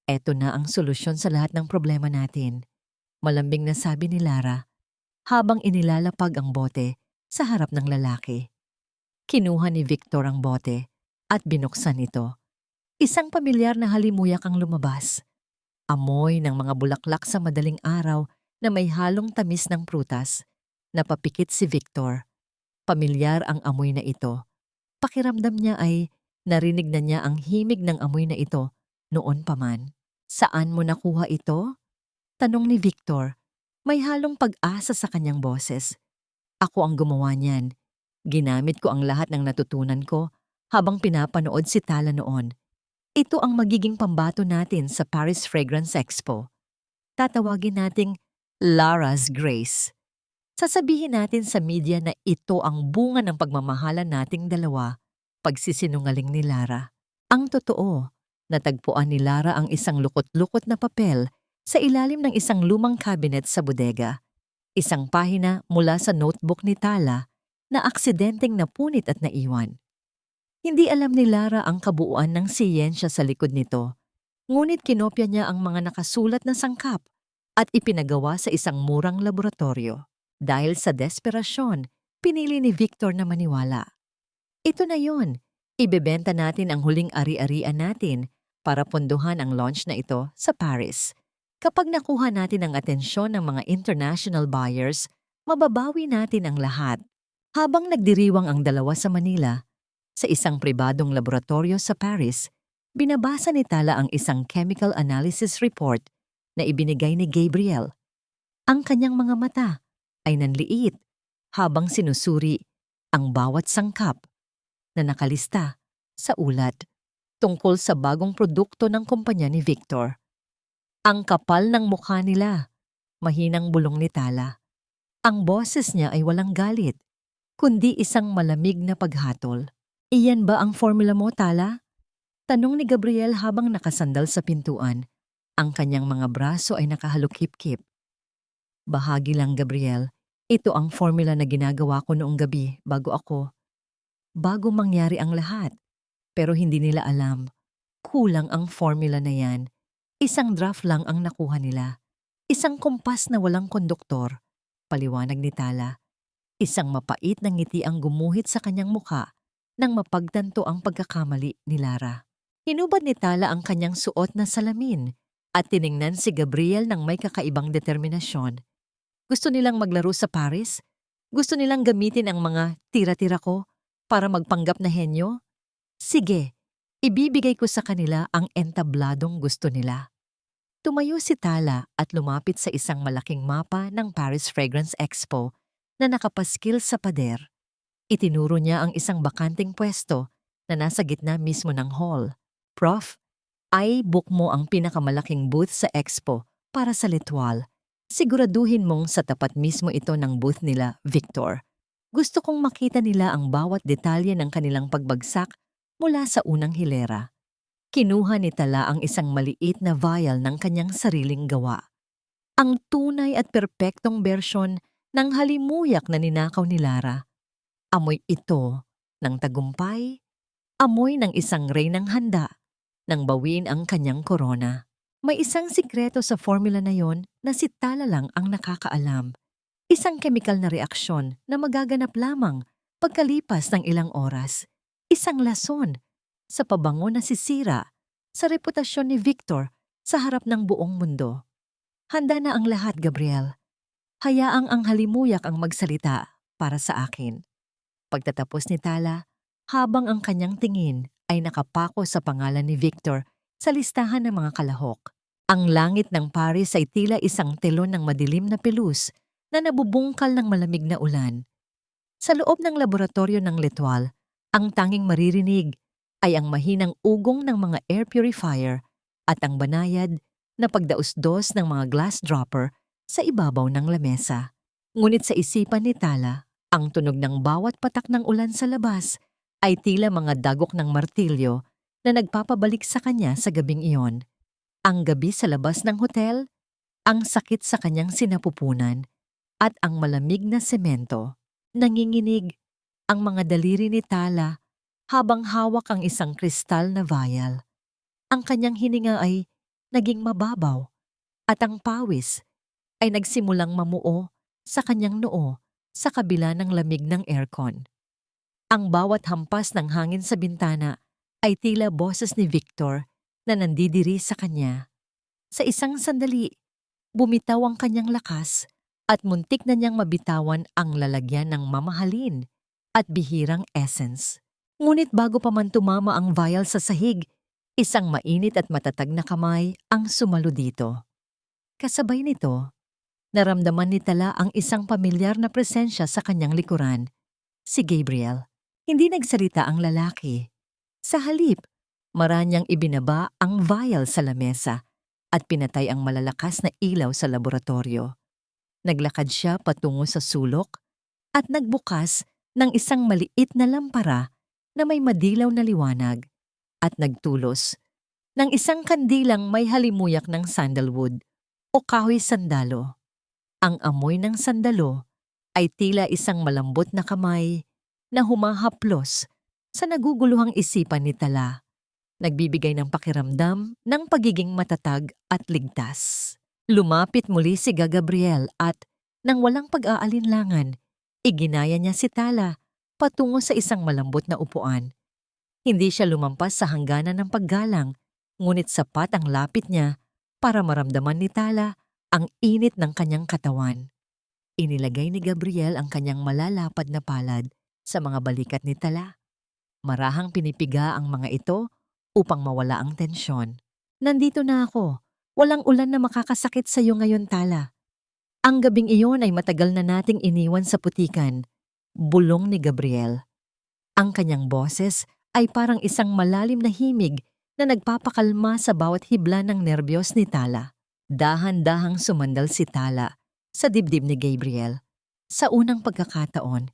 Speaker 1: Eto na ang solusyon sa lahat ng problema natin. Malambing na sabi ni Lara habang inilalapag ang bote sa harap ng lalaki. Kinuha ni Victor ang bote at binuksan ito. Isang pamilyar na halimuyak ang lumabas. Amoy ng mga bulaklak sa madaling araw na may halong tamis ng prutas. Napapikit si Victor. Pamilyar ang amoy na ito. Pakiramdam niya ay Narinig na niya ang himig ng amoy na ito noon pa man. Saan mo nakuha ito? Tanong ni Victor. May halong pag-asa sa kanyang boses. Ako ang gumawa niyan. Ginamit ko ang lahat ng natutunan ko habang pinapanood si Tala noon. Ito ang magiging pambato natin sa Paris Fragrance Expo. Tatawagin nating Lara's Grace. Sasabihin natin sa media na ito ang bunga ng pagmamahalan nating dalawa, pagsisinungaling ni Lara. Ang totoo, natagpuan ni Lara ang isang lukot-lukot na papel sa ilalim ng isang lumang cabinet sa bodega. Isang pahina mula sa notebook ni Tala na aksidenteng napunit at naiwan. Hindi alam ni Lara ang kabuuan ng siyensya sa likod nito, ngunit kinopya niya ang mga nakasulat na sangkap at ipinagawa sa isang murang laboratorio. Dahil sa desperasyon, pinili ni Victor na maniwala. Ito na yon. Ibebenta natin ang huling ari-arian natin para pondohan ang launch na ito sa Paris. Kapag nakuha natin ang atensyon ng mga international buyers, mababawi natin ang lahat. Habang nagdiriwang ang dalawa sa Manila, sa isang pribadong laboratorio sa Paris, binabasa ni Tala ang isang chemical analysis report na ibinigay ni Gabriel. Ang kanyang mga mata ay nanliit habang sinusuri ang bawat sangkap na nakalista sa ulat tungkol sa bagong produkto ng kumpanya ni Victor. Ang kapal ng mukha nila, mahinang bulong ni Tala. Ang boses niya ay walang galit, kundi isang malamig na paghatol. Iyan ba ang formula mo, Tala? Tanong ni Gabriel habang nakasandal sa pintuan. Ang kanyang mga braso ay nakahalukip-kip. Bahagi lang, Gabriel. Ito ang formula na ginagawa ko noong gabi bago mangyari ang lahat. Pero hindi nila alam. Kulang ang formula na yan. Isang draft lang ang nakuha nila. Isang kumpas na walang konduktor. Paliwanag ni Tala. Isang mapait na ngiti ang gumuhit sa kanyang muka nang mapagtanto ang pagkakamali ni Lara. Hinubad ni Tala ang kanyang suot na salamin at tiningnan si Gabriel ng may kakaibang determinasyon. Gusto nilang maglaro sa Paris? Gusto nilang gamitin ang mga tira-tira ko para magpanggap na henyo? Sige, ibibigay ko sa kanila ang entabladong gusto nila. Tumayo si Tala at lumapit sa isang malaking mapa ng Paris Fragrance Expo na nakapaskil sa pader. Itinuro niya ang isang bakanting pwesto na nasa gitna mismo ng hall. Prof, book mo ang pinakamalaking booth sa expo para sa L'Etoile. Siguraduhin mong sa tapat mismo ito ng booth nila, Victor. Gusto kong makita nila ang bawat detalye ng kanilang pagbagsak mula sa unang hilera. Kinuha ni Tala ang isang maliit na vial ng kanyang sariling gawa. Ang tunay at perpektong bersyon ng halimuyak na ninakaw ni Lara. Amoy ito ng tagumpay, amoy ng isang reynang handa nang bawiin ang kanyang korona. May isang sikreto sa formula na yon na si Tala lang ang nakakaalam. Isang chemical na reaksyon na magaganap lamang pagkalipas ng ilang oras. Isang lason sa pabango na sisira sa reputasyon ni Victor sa harap ng buong mundo. Handa na ang lahat, Gabriel. Hayaang ang halimuyak ang magsalita para sa akin. Pagtatapos ni Tala, habang ang kanyang tingin ay nakapako sa pangalan ni Victor sa listahan ng mga kalahok. Ang langit ng Paris ay tila isang telon ng madilim na pelus na nabubungkal ng malamig na ulan. Sa loob ng laboratorio ng L'Etoile, ang tanging maririnig ay ang mahinang ugong ng mga air purifier at ang banayad na pagdausdos ng mga glass dropper sa ibabaw ng lamesa. Ngunit sa isipan ni Tala, ang tunog ng bawat patak ng ulan sa labas ay tila mga dagok ng martilyo na nagpapabalik sa kanya sa gabing iyon. Ang gabi sa labas ng hotel, ang sakit sa kanyang sinapupunan, at ang malamig na semento. Nanginginig ang mga daliri ni Tala habang hawak ang isang kristal na vial. Ang kanyang hininga ay naging mababaw at ang pawis ay nagsimulang mamuo sa kanyang noo sa kabila ng lamig ng aircon. Ang bawat hampas ng hangin sa bintana ay tila boses ni Victor na nandidiri sa kanya. Sa isang sandali, bumitaw ang kanyang lakas at muntik na niyang mabitawan ang lalagyan ng mamahalin at bihirang essence. Ngunit bago pa man tumama ang vial sa sahig, isang mainit at matatag na kamay ang sumalo dito. Kasabay nito, naramdaman ni Tala ang isang pamilyar na presensya sa kanyang likuran, si Gabriel. Hindi nagsalita ang lalaki. Sa halip, maranyang ibinaba ang vial sa lamesa at pinatay ang malalakas na ilaw sa laboratorio. Naglakad siya patungo sa sulok at nagbukas ng isang maliit na lampara na may madilaw na liwanag at nagtulos ng isang kandilang may halimuyak ng sandalwood o kahoy sandalo. Ang amoy ng sandalo ay tila isang malambot na kamay na humahaplos sa naguguluhang isipan ni Tala, nagbibigay ng pakiramdam ng pagiging matatag at ligtas. Lumapit muli si Gabriel at, nang walang pag-aalinlangan, iginaya niya si Tala patungo sa isang malambot na upuan. Hindi siya lumampas sa hangganan ng paggalang, ngunit sapat ang lapit niya para maramdaman ni Tala ang init ng kanyang katawan. Inilagay ni Gabriel ang kanyang malalapad na palad sa mga balikat ni Tala. Marahang pinipiga ang mga ito upang mawala ang tensyon. Nandito na ako. Walang ulan na makakasakit sa iyo ngayon, Tala. Ang gabing iyon ay matagal na nating iniwan sa putikan. Bulong ni Gabriel. Ang kanyang boses ay parang isang malalim na himig na nagpapakalma sa bawat hibla ng nerbiyos ni Tala. Dahan-dahang sumandal si Tala sa dibdib ni Gabriel. Sa unang pagkakataon,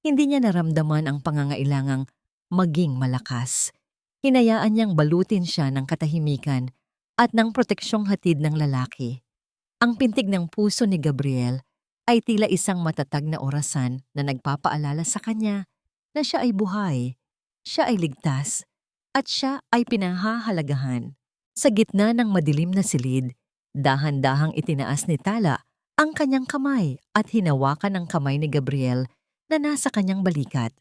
Speaker 1: hindi niya naramdaman ang pangangailangang maging malakas. Hinayaan niyang balutin siya ng katahimikan at ng proteksyong hatid ng lalaki. Ang pintig ng puso ni Gabriel ay tila isang matatag na orasan na nagpapaalala sa kanya na siya ay buhay, siya ay ligtas, at siya ay pinahahalagahan. Sa gitna ng madilim na silid, dahan-dahang itinaas ni Tala ang kanyang kamay at hinawakan ang kamay ni Gabriel na nasa kanyang balikat.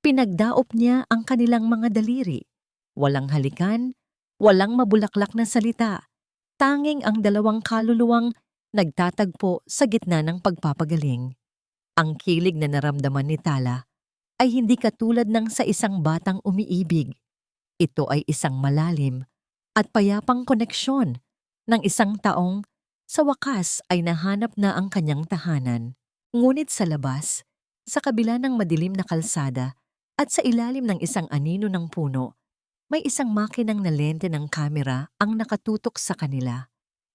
Speaker 1: Pinagdaop niya ang kanilang mga daliri. Walang halikan, walang mabulaklak na salita. Tanging ang dalawang kaluluwang nagtatagpo sa gitna ng pagpapagaling. Ang kilig na naramdaman ni Tala ay hindi katulad ng sa isang batang umiibig. Ito ay isang malalim at payapang koneksyon ng isang taong sa wakas ay nahanap na ang kanyang tahanan. Ngunit sa labas, sa kabila ng madilim na kalsada at sa ilalim ng isang anino ng puno, may isang makinang na lente ng kamera ang nakatutok sa kanila.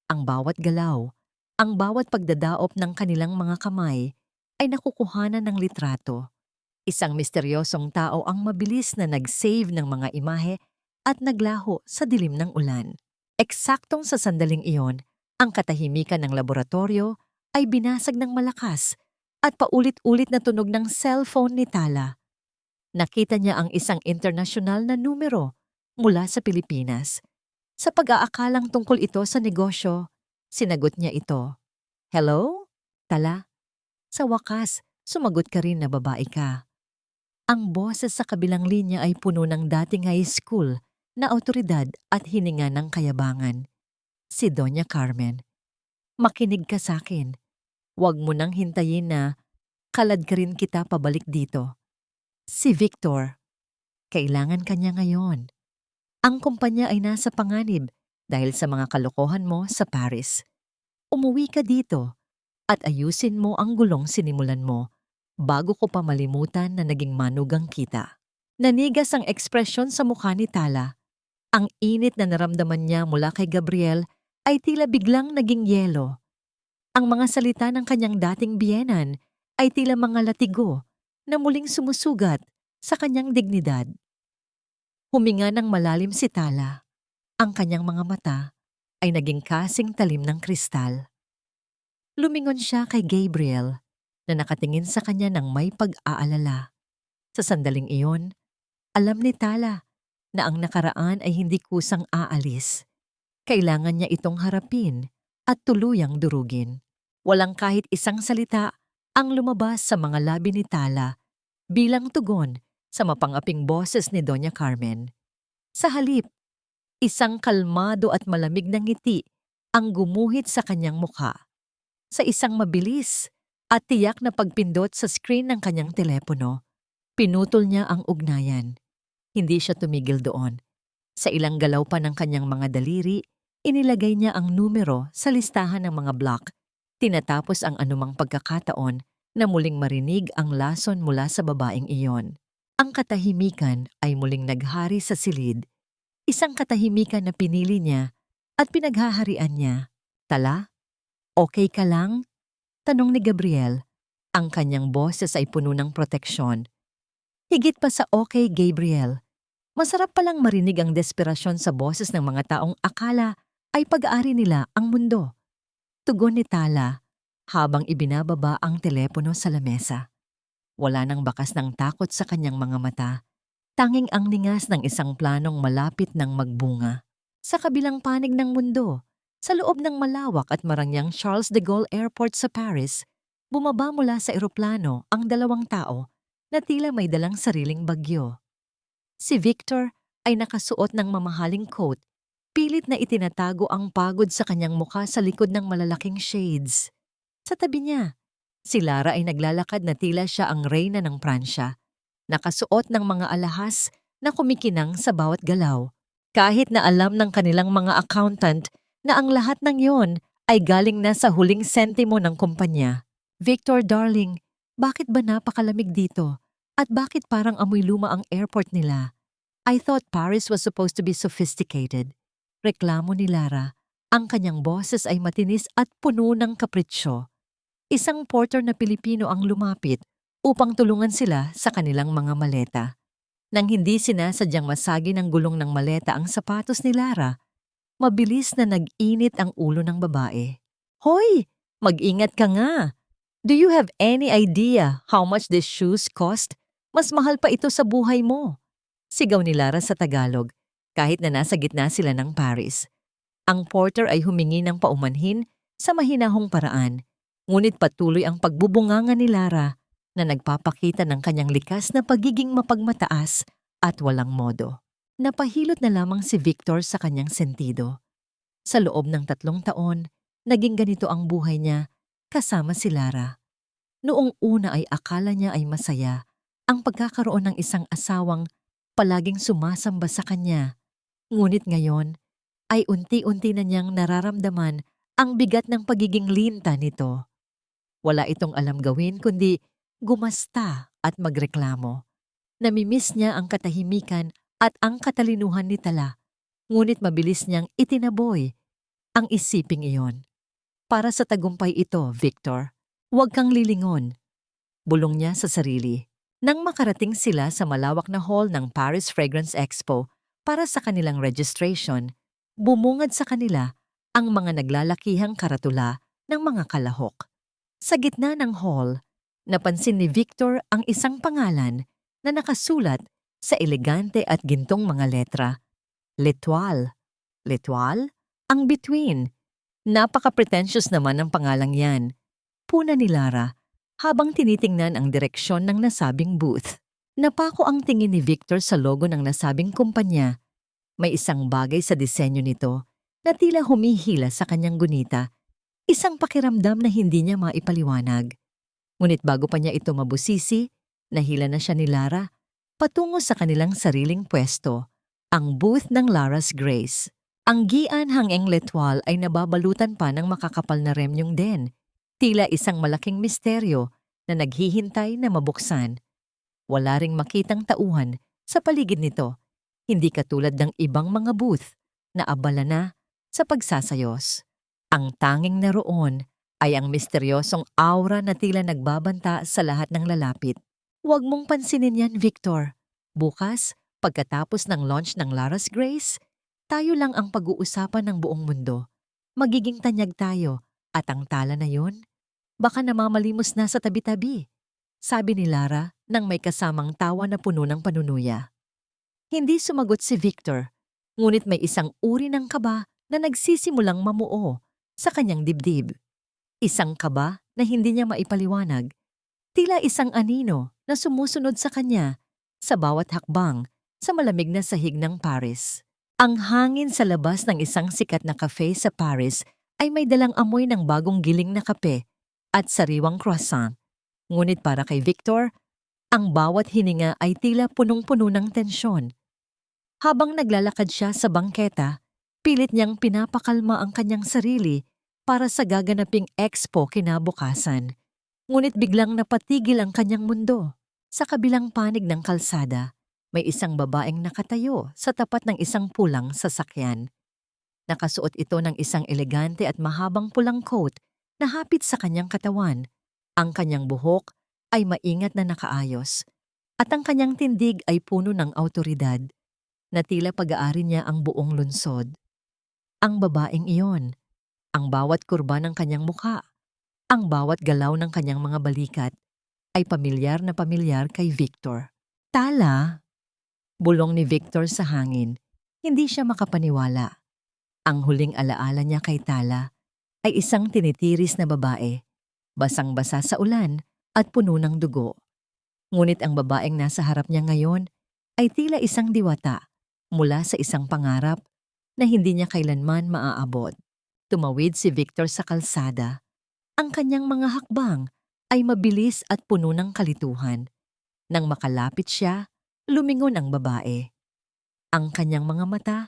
Speaker 1: Ang bawat galaw, ang bawat pagdadaop ng kanilang mga kamay ay nakukuhanan ng litrato. Isang misteryosong tao ang mabilis na nag-save ng mga imahe at naglaho sa dilim ng ulan. Eksaktong sa sandaling iyon, ang katahimikan ng laboratorio ay binasag ng malakas at paulit-ulit na tunog ng cellphone ni Tala. Nakita niya ang isang internasyonal na numero mula sa Pilipinas. Sa pag-aakalang tungkol ito sa negosyo, sinagot niya ito. Hello? Tala? Sa wakas, sumagot ka rin na babae ka. Ang boses sa kabilang linya ay puno ng dating high school na awtoridad at hininga ng kayabangan. Si Doña Carmen. Makinig ka sa akin. Huwag mo nang hintayin na kalad ka rin kita pabalik dito. Si Victor. Kailangan kanya ngayon. Ang kumpanya ay nasa panganib dahil sa mga kalokohan mo sa Paris. Umuwi ka dito at ayusin mo ang gulong sinimulan mo bago ko pa malimutan na naging manugang kita. Nanigas ang ekspresyon sa mukha ni Tala. Ang init na naramdaman niya mula kay Gabriel ay tila biglang naging yelo. Ang mga salita ng kanyang dating biyenan ay tila mga latigo na muling sumusugat sa kanyang dignidad. Huminga ng malalim si Tala. Ang kanyang mga mata ay naging kasing talim ng kristal. Lumingon siya kay Gabriel na nakatingin sa kanya ng may pag-aalala. Sa sandaling iyon, alam ni Tala na ang nakaraan ay hindi kusang aalis. Kailangan niya itong harapin at tuluyang durugin. Walang kahit isang salita ang lumabas sa mga labi ni Tala bilang tugon sa mapangaping boses ni Doña Carmen. Sa halip, isang kalmado at malamig na ngiti ang gumuhit sa kanyang mukha. Sa isang mabilis at tiyak na pagpindot sa screen ng kanyang telepono, pinutol niya ang ugnayan. Hindi siya tumigil doon. Sa ilang galaw pa ng kanyang mga daliri, inilagay niya ang numero sa listahan ng mga block. Tinatapos ang anumang pagkakataon na muling marinig ang lason mula sa babaeng iyon. Ang katahimikan ay muling naghari sa silid. Isang katahimikan na pinili niya at pinaghaharian niya. Tala, okay ka lang? Tanong ni Gabriel. Ang kanyang boses ay puno ng proteksyon. Higit pa sa okay, Gabriel. Masarap palang marinig ang desperasyon sa boses ng mga taong akala ay pag-aari nila ang mundo. Tugon ni Tala habang ibinababa ang telepono sa lamesa. Wala nang bakas ng takot sa kanyang mga mata. Tanging ang ningas ng isang planong malapit ng magbunga. Sa kabilang panig ng mundo, sa loob ng malawak at marangyang Charles de Gaulle Airport sa Paris, bumaba mula sa eroplano ang dalawang tao na tila may dalang sariling bagyo. Si Victor ay nakasuot ng mamahaling coat, pilit na itinatago ang pagod sa kanyang mukha sa likod ng malalaking shades. Sa tabi niya, si Lara ay naglalakad na tila siya ang reyna ng Pransya, nakasuot ng mga alahas na kumikinang sa bawat galaw. Kahit na alam ng kanilang mga accountant na ang lahat ng yon ay galing na sa huling sentimo ng kumpanya. Victor, darling, bakit ba napakalamig dito? At bakit parang amoy luma ang airport nila? I thought Paris was supposed to be sophisticated. Reklamo ni Lara. Ang kanyang boses ay matinis at puno ng kapritsyo. Isang porter na Pilipino ang lumapit upang tulungan sila sa kanilang mga maleta. Nang hindi sinasadyang masagi ng gulong ng maleta ang sapatos ni Lara, mabilis na nag-init ang ulo ng babae. Hoy! Mag-ingat ka nga! Do you have any idea how much these shoes cost? Mas mahal pa ito sa buhay mo. Sigaw ni Lara sa Tagalog, kahit na nasa gitna sila ng Paris. Ang porter ay humingi ng paumanhin sa mahinahong paraan, ngunit patuloy ang pagbubunganga ni Lara na nagpapakita ng kanyang likas na pagiging mapagmataas at walang modo. Napahilot na lamang si Victor sa kanyang sentido. Sa loob ng 3 taon, naging ganito ang buhay niya kasama si Lara. Noong una ay akala niya ay masaya ang pagkakaroon ng isang asawang palaging sumasamba sa kanya. Ngunit ngayon ay unti-unti na niyang nararamdaman ang bigat ng pagiging linta nito. Wala itong alam gawin kundi gumasta at magreklamo. Namimiss niya ang katahimikan at ang katalinuhan ni Tala, ngunit mabilis niyang itinaboy ang isiping iyon. Para sa tagumpay ito, Victor, huwag kang lilingon. Bulong niya sa sarili. Nang makarating sila sa malawak na hall ng Paris Fragrance Expo para sa kanilang registration, bumungad sa kanila ang mga naglalakihang karatula ng mga kalahok. Sa gitna ng hall, napansin ni Victor ang isang pangalan na nakasulat sa elegante at gintong mga letra. L'Étoile. L'Étoile? Ang bituin. Napaka-pretentious naman ang pangalang yan. Puna ni Lara habang tinitingnan ang direksyon ng nasabing booth. Napako ang tingin ni Victor sa logo ng nasabing kumpanya. May isang bagay sa disenyo nito na tila humihila sa kanyang gunita. Isang pakiramdam na hindi niya maipaliwanag. Ngunit bago pa niya ito mabusisi, nahila na siya ni Lara patungo sa kanilang sariling pwesto, ang booth ng Lara's Grace. Ang Gian Hangeng L'Étoile ay nababalutan pa ng makakapal na remyong den. Tila isang malaking misteryo na naghihintay na mabuksan. Wala ring makitang tauhan sa paligid nito, hindi katulad ng ibang mga booth na abala na sa pagsasayos. Ang tanging naroon ay ang misteryosong aura na tila nagbabanta sa lahat ng lalapit. Huwag mong pansinin yan, Victor. Bukas, pagkatapos ng launch ng Lara's Grace, tayo lang ang pag-uusapan ng buong mundo. Magiging tanyag tayo at ang tala na yun, baka namamalimos na sa tabi-tabi, sabi ni Lara nang may kasamang tawa na puno ng panunuya. Hindi sumagot si Victor, ngunit may isang uri ng kaba na nagsisimulang mamuo sa kanyang dibdib. Isang kaba na hindi niya maipaliwanag, tila isang anino na sumusunod sa kanya sa bawat hakbang sa malamig na sahig ng Paris. Ang hangin sa labas ng isang sikat na cafe sa Paris ay may dalang amoy ng bagong giling na kape at sariwang croissant. Ngunit para kay Victor, ang bawat hininga ay tila punong-puno ng tensyon. Habang naglalakad siya sa bangketa, pilit niyang pinapakalma ang kanyang sarili para sa gaganaping expo kinabukasan. Ngunit biglang napatigil ang kanyang mundo. Sa kabilang panig ng kalsada, may isang babaeng nakatayo sa tapat ng isang pulang sasakyan. Nakasuot ito ng isang elegante at mahabang pulang coat na hapit sa kanyang katawan. Ang kanyang buhok ay maingat na nakaayos at ang kanyang tindig ay puno ng awtoridad na tila pag-aari niya ang buong lungsod. Ang babaeng iyon, ang bawat kurba ng kanyang mukha, ang bawat galaw ng kanyang mga balikat ay pamilyar na pamilyar kay Victor. Tala, bulong ni Victor sa hangin. Hindi siya makapaniwala. Ang huling alaala niya kay Tala ay isang tinitiris na babae, basang-basa sa ulan at puno ng dugo. Ngunit ang babaeng nasa harap niya ngayon ay tila isang diwata mula sa isang pangarap na hindi niya kailanman maaabot. Tumawid si Victor sa kalsada. Ang kanyang mga hakbang ay mabilis at puno ng kalituhan. Nang makalapit siya, lumingon ang babae. Ang kanyang mga mata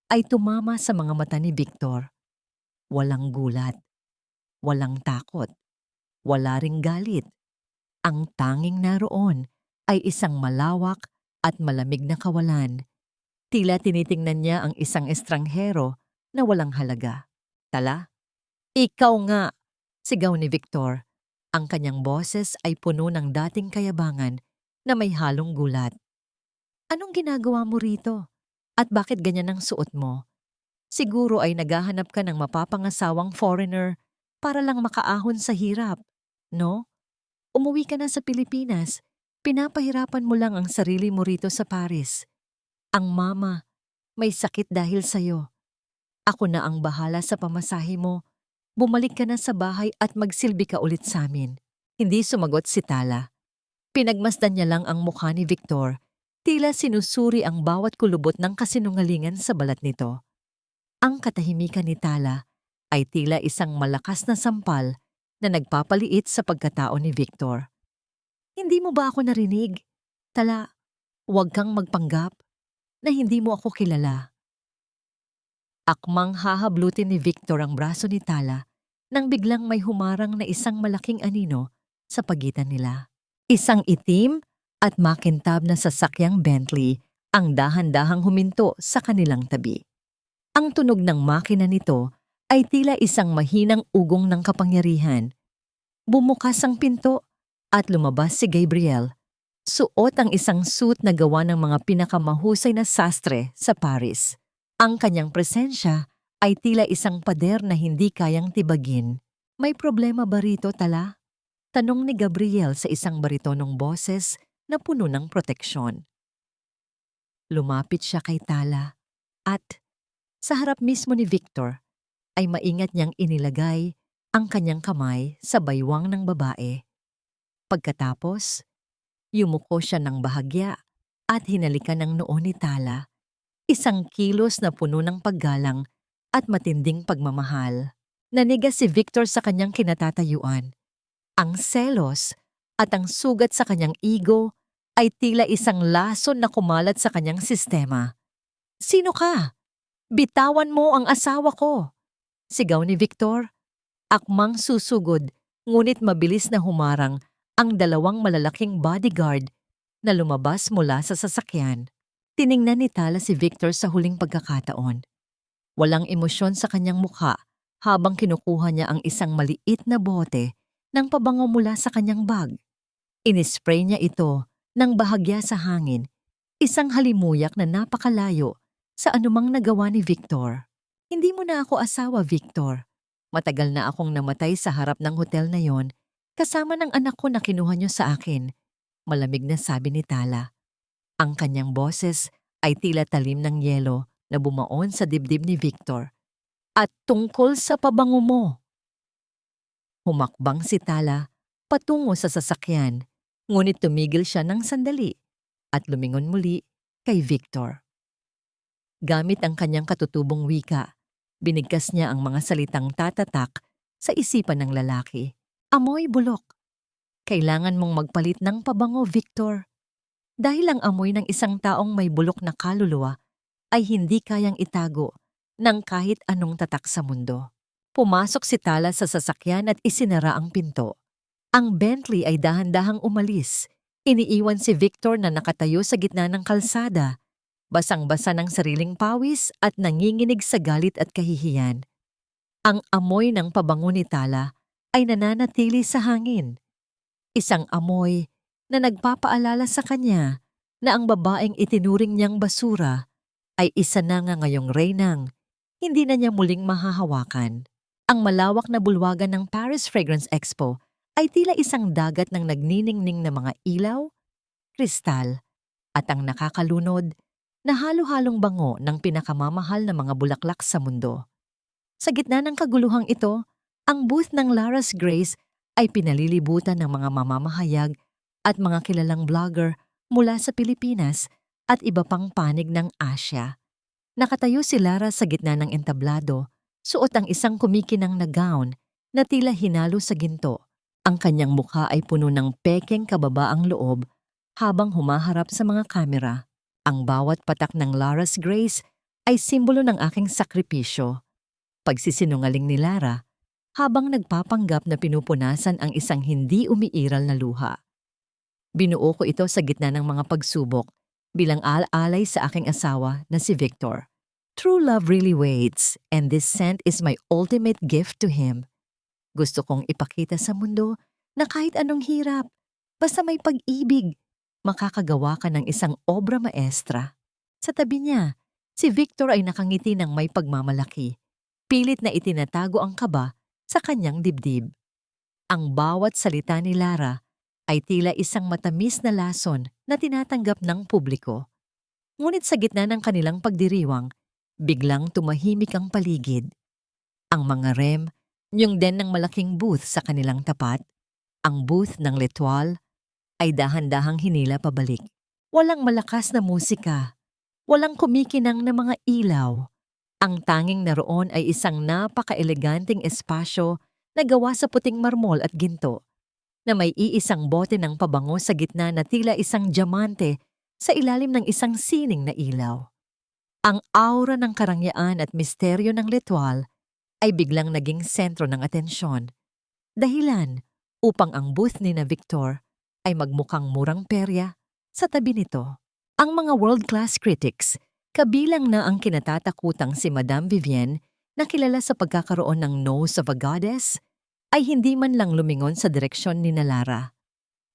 Speaker 1: ay tumama sa mga mata ni Victor. Walang gulat, walang takot, wala ring galit. Ang tanging naroon ay isang malawak at malamig na kawalan. Tila tinitingnan niya ang isang estranghero na walang halaga. Tala? Ikaw nga! Sigaw ni Victor. Ang kanyang boses ay puno ng dating kayabangan na may halong gulat. Anong ginagawa mo rito? At bakit ganyan ang suot mo? Siguro ay naghahanap ka ng mapapangasawang foreigner para lang makaahon sa hirap, no? Umuwi ka na sa Pilipinas. Pinapahirapan mo lang ang sarili mo rito sa Paris. Ang mama, may sakit dahil sa'yo. Ako na ang bahala sa pamasahe mo. Bumalik ka na sa bahay at magsilbi ka ulit sa amin. Hindi sumagot si Tala. Pinagmasdan niya lang ang mukha ni Victor. Tila sinusuri ang bawat kulubot ng kasinungalingan sa balat nito. Ang katahimikan ni Tala ay tila isang malakas na sampal na nagpapaliit sa pagkatao ni Victor. Hindi mo ba ako narinig? Tala, huwag kang magpanggap na hindi mo ako kilala. Akmang hahablutin ni Victor ang braso ni Tala nang biglang may humarang na isang malaking anino sa pagitan nila. Isang itim at makintab na sasakyang Bentley ang dahan-dahang huminto sa kanilang tabi. Ang tunog ng makina nito ay tila isang mahinang ugong ng kapangyarihan. Bumukas ang pinto at lumabas si Gabriel. Suot ang isang suit na gawa ng mga pinakamahusay na sastre sa Paris. Ang kanyang presensya ay tila isang pader na hindi kayang tibagin. May problema ba rito, Tala? Tanong ni Gabriel sa isang baritonong boses na puno ng proteksyon. Lumapit siya kay Tala at sa harap mismo ni Victor ay maingat niyang inilagay ang kanyang kamay sa baywang ng babae. Pagkatapos, yumuko siya ng bahagya at hinalikan ng noo ni Tala, isang kilos na puno ng paggalang at matinding pagmamahal. Nanigas si Victor sa kanyang kinatatayuan. Ang selos at ang sugat sa kanyang ego ay tila isang lason na kumalat sa kanyang sistema. Sino ka? Bitawan mo ang asawa ko! Sigaw ni Victor. Akmang susugod, ngunit mabilis na humarang ang dalawang malalaking bodyguard na lumabas mula sa sasakyan. Tiningnan ni Tala si Victor sa huling pagkakataon. Walang emosyon sa kanyang mukha habang kinukuha niya ang isang maliit na bote ng pabango mula sa kanyang bag. Inispray niya ito ng bahagya sa hangin, isang halimuyak na napakalayo sa anumang nagawa ni Victor. Hindi mo na ako asawa, Victor. Matagal na akong namatay sa harap ng hotel na yon, kasama ng anak ko na kinuha niyo sa akin. Malamig na sabi ni Tala. Ang kanyang boses ay tila talim ng yelo na bumaon sa dibdib ni Victor. At tungkol sa pabango mo. Humakbang si Tala patungo sa sasakyan, ngunit tumigil siya ng sandali at lumingon muli kay Victor. Gamit ang kanyang katutubong wika, binigkas niya ang mga salitang tatatak sa isipan ng lalaki. Amoy bulok. Kailangan mong magpalit ng pabango, Victor. Dahil ang amoy ng isang taong may bulok na kaluluwa ay hindi kayang itago ng kahit anong tatak sa mundo. Pumasok si Tala sa sasakyan at isinara ang pinto. Ang Bentley ay dahan-dahang umalis. Iniiwan si Victor na nakatayo sa gitna ng kalsada, basang-basa ng sariling pawis at nanginginig sa galit at kahihiyan. Ang amoy ng pabango ni Tala ay nananatili sa hangin. Isang amoy na nagpapaalala sa kanya na ang babaeng itinuring niyang basura ay isa na nga ngayong reynang hindi na niya muling mahahawakan. Ang malawak na bulwagan ng Paris Fragrance Expo ay tila isang dagat ng nagniningning na mga ilaw, kristal, at ang nakakalunod na halo-halong bango ng pinakamamahal na mga bulaklak sa mundo. Sa gitna ng kaguluhang ito, ang booth ng Lara's Grace ay pinalilibutan ng mga mamamahayag at mga kilalang vlogger mula sa Pilipinas at iba pang panig ng Asya. Nakatayo si Lara sa gitna ng entablado, suot ang isang kumikinang na gown na tila hinalo sa ginto. Ang kanyang mukha ay puno ng pekeng kababaang loob habang humaharap sa mga kamera. Ang bawat patak ng Lara's Grace ay simbolo ng aking sakripisyo. Pagsisinungaling ni Lara habang nagpapanggap na pinupunasan ang isang hindi umiiral na luha. Binuo ko ito sa gitna ng mga pagsubok bilang alay sa aking asawa na si Victor. True love really waits, and this scent is my ultimate gift to him. Gusto kong ipakita sa mundo na kahit anong hirap, basta may pag-ibig, makakagawa ka ng isang obra maestra. Sa tabi niya, si Victor ay nakangiti ng may pagmamalaki. Pilit na itinatago ang kaba sa kanyang dibdib. Ang bawat salita ni Lara ay tila isang matamis na lason na tinatanggap ng publiko. Ngunit sa gitna ng kanilang pagdiriwang, biglang tumahimik ang paligid. Ang mga rem, yung den ng malaking booth sa kanilang tapat, ang booth ng L'Etoile, ay dahan-dahang hinila pabalik. Walang malakas na musika, walang kumikinang na mga ilaw. Ang tanging naroon ay isang napaka-eleganteng espasyo na gawa sa puting marmol at ginto, na may iisang bote ng pabango sa gitna na tila isang diamante sa ilalim ng isang sining na ilaw. Ang aura ng karangyaan at misteryo ng L'Etoile ay biglang naging sentro ng atensyon. Dahilan upang ang booth ni na Victor ay magmukhang murang perya sa tabi nito. Ang mga world-class critics, kabilang na ang kinatatakutang si Madame Vivienne na kilala sa pagkakaroon ng nose of a goddess, ay hindi man lang lumingon sa direksyon ni Lara.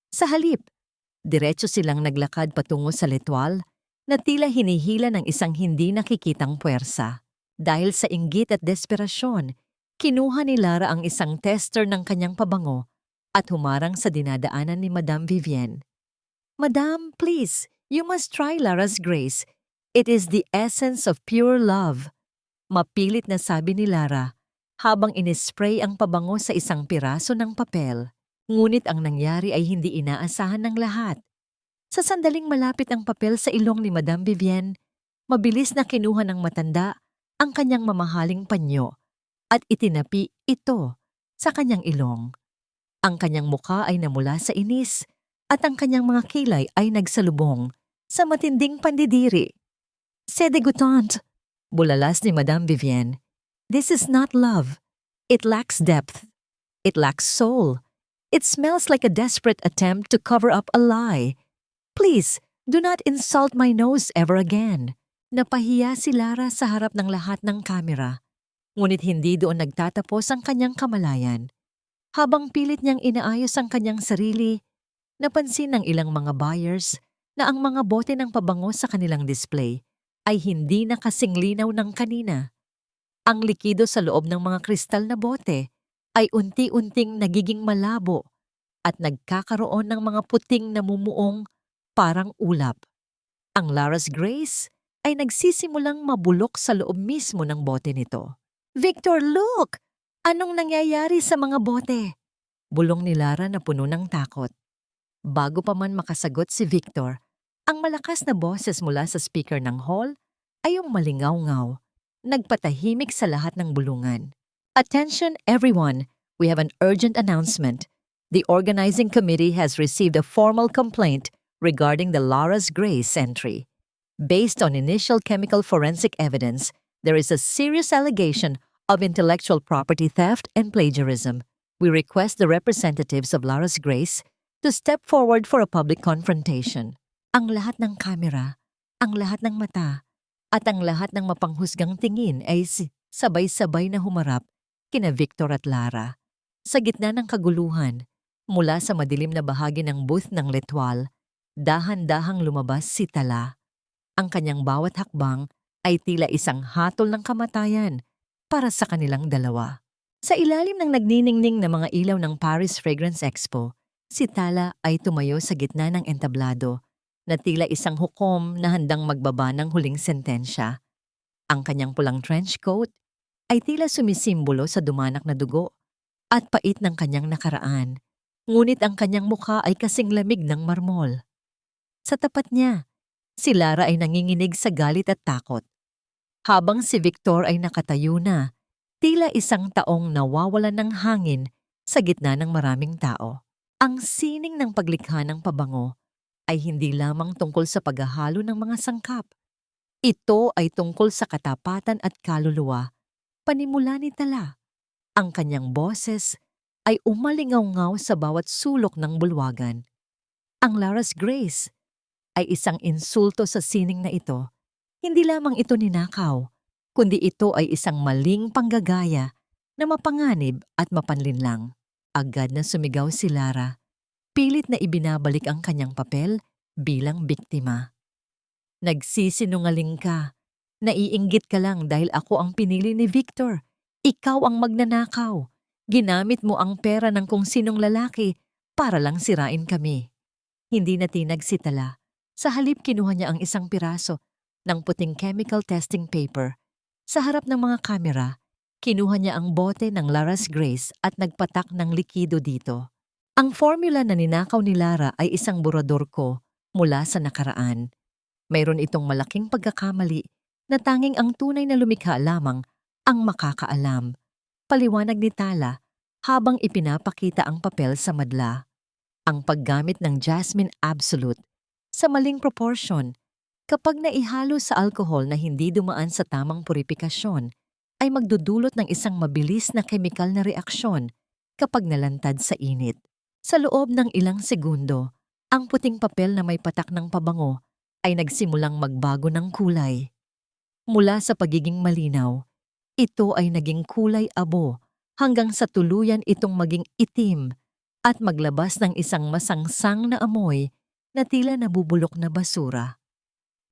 Speaker 1: Sa halip, diretso silang naglakad patungo sa L'Etoile na tila hinihila ng isang hindi nakikitang puwersa. Dahil sa inggit at desperasyon, kinuha ni Lara ang isang tester ng kanyang pabango at humarang sa dinadaanan ni Madame Vivienne. "Madame, please, you must try Lara's Grace. It is the essence of pure love." Mapilit na sabi ni Lara habang inispray ang pabango sa isang piraso ng papel. Ngunit ang nangyari ay hindi inaasahan ng lahat. Sa sandaling malapit ang papel sa ilong ni Madame Vivienne, mabilis na kinuha ng matanda ang kanyang mamahaling panyo at itinapi ito sa kanyang ilong. Ang kanyang mukha ay namula sa inis at ang kanyang mga kilay ay nagsalubong sa matinding pandidiri. "C'est dégoûtant," bulalas ni Madame Vivienne. "This is not love. It lacks depth. It lacks soul. It smells like a desperate attempt to cover up a lie. Please, do not insult my nose ever again." Napahiya si Lara sa harap ng lahat ng kamera. Ngunit hindi doon nagtatapos ang kanyang kamalayan. Habang pilit niyang inaayos ang kanyang sarili, napansin ng ilang mga buyers na ang mga bote ng pabango sa kanilang display ay hindi na kasing linaw ng kanina. Ang likido sa loob ng mga kristal na bote ay unti-unting nagiging malabo at nagkakaroon ng mga puting namumuong parang ulap. Ang Lara's Grace ay nagsisimulang mabulok sa loob mismo ng bote nito. "Victor, look! Anong nangyayari sa mga bote?" Bulong ni Lara na puno ng takot. Bago pa man makasagot si Victor, ang malakas na boses mula sa speaker ng hall ay umalingaw-ngaw. Nagpatahimik sa lahat ng bulungan. "Attention everyone, we have an urgent announcement. The organizing committee has received a formal complaint regarding the Lara's Grace entry. Based on initial chemical forensic evidence, there is a serious allegation of intellectual property theft and plagiarism. We request the representatives of Lara's Grace to step forward for a public confrontation. Ang lahat ng kamera, ang lahat ng mata, at ang lahat ng mapanghusgang tingin ay sabay-sabay na humarap kina Victor at Lara. Sa gitna ng kaguluhan, mula sa madilim na bahagi ng booth ng Letwal, dahan-dahang lumabas si Tala. Ang kanyang bawat hakbang ay tila isang hatol ng kamatayan para sa kanilang dalawa. Sa ilalim ng nagniningning na mga ilaw ng Paris Fragrance Expo, si Tala ay tumayo sa gitna ng entablado na tila isang hukom na handang magbaba ng huling sentensya. Ang kanyang pulang trench coat ay tila sumisimbolo sa dumanak na dugo at pait ng kanyang nakaraan, ngunit ang kanyang mukha ay kasing lamig ng marmol. Sa tapat niya, si Lara ay nanginginig sa galit at takot. Habang si Victor ay nakatayo na, tila isang taong nawawalan ng hangin sa gitna ng maraming tao. Ang sining ng paglikha ng pabango ay hindi lamang tungkol sa paghahalo ng mga sangkap. Ito ay tungkol sa katapatan at kaluluwa, panimula ni Tala. Ang kanyang boses ay umalingaw-ngaw sa bawat sulok ng bulwagan. Ang Lara's Grace ay isang insulto sa sining na ito. Hindi lamang ito ninakaw, kundi ito ay isang maling panggagaya na mapanganib at mapanlinlang. Agad na sumigaw si Lara. Pilit na ibinabalik ang kanyang papel bilang biktima. Nagsisinungaling ka. Naiinggit ka lang dahil ako ang pinili ni Victor. Ikaw ang magnanakaw. Ginamit mo ang pera ng kung sinong lalaki para lang sirain kami. Hindi natinag si Tala. Sa halip kinuha niya ang isang piraso ng puting chemical testing paper. Sa harap ng mga kamera, kinuha niya ang bote ng Lara's Grace at nagpatak ng likido dito. Ang formula na ninakaw ni Lara ay isang burador ko mula sa nakaraan. Mayroon itong malaking pagkakamali na tanging ang tunay na lumikha lamang ang makakaalam. Paliwanag ni Tala habang ipinapakita ang papel sa madla. Ang paggamit ng Jasmine Absolute sa maling proportion kapag naihalo sa alkohol na hindi dumaan sa tamang puripikasyon ay magdudulot ng isang mabilis na kemikal na reaksyon kapag nalantad sa init. Sa loob ng ilang segundo, ang puting papel na may patak ng pabango ay nagsimulang magbago ng kulay. Mula sa pagiging malinaw, ito ay naging kulay abo hanggang sa tuluyan itong maging itim at maglabas ng isang masangsang na amoy na tila nabubulok na basura.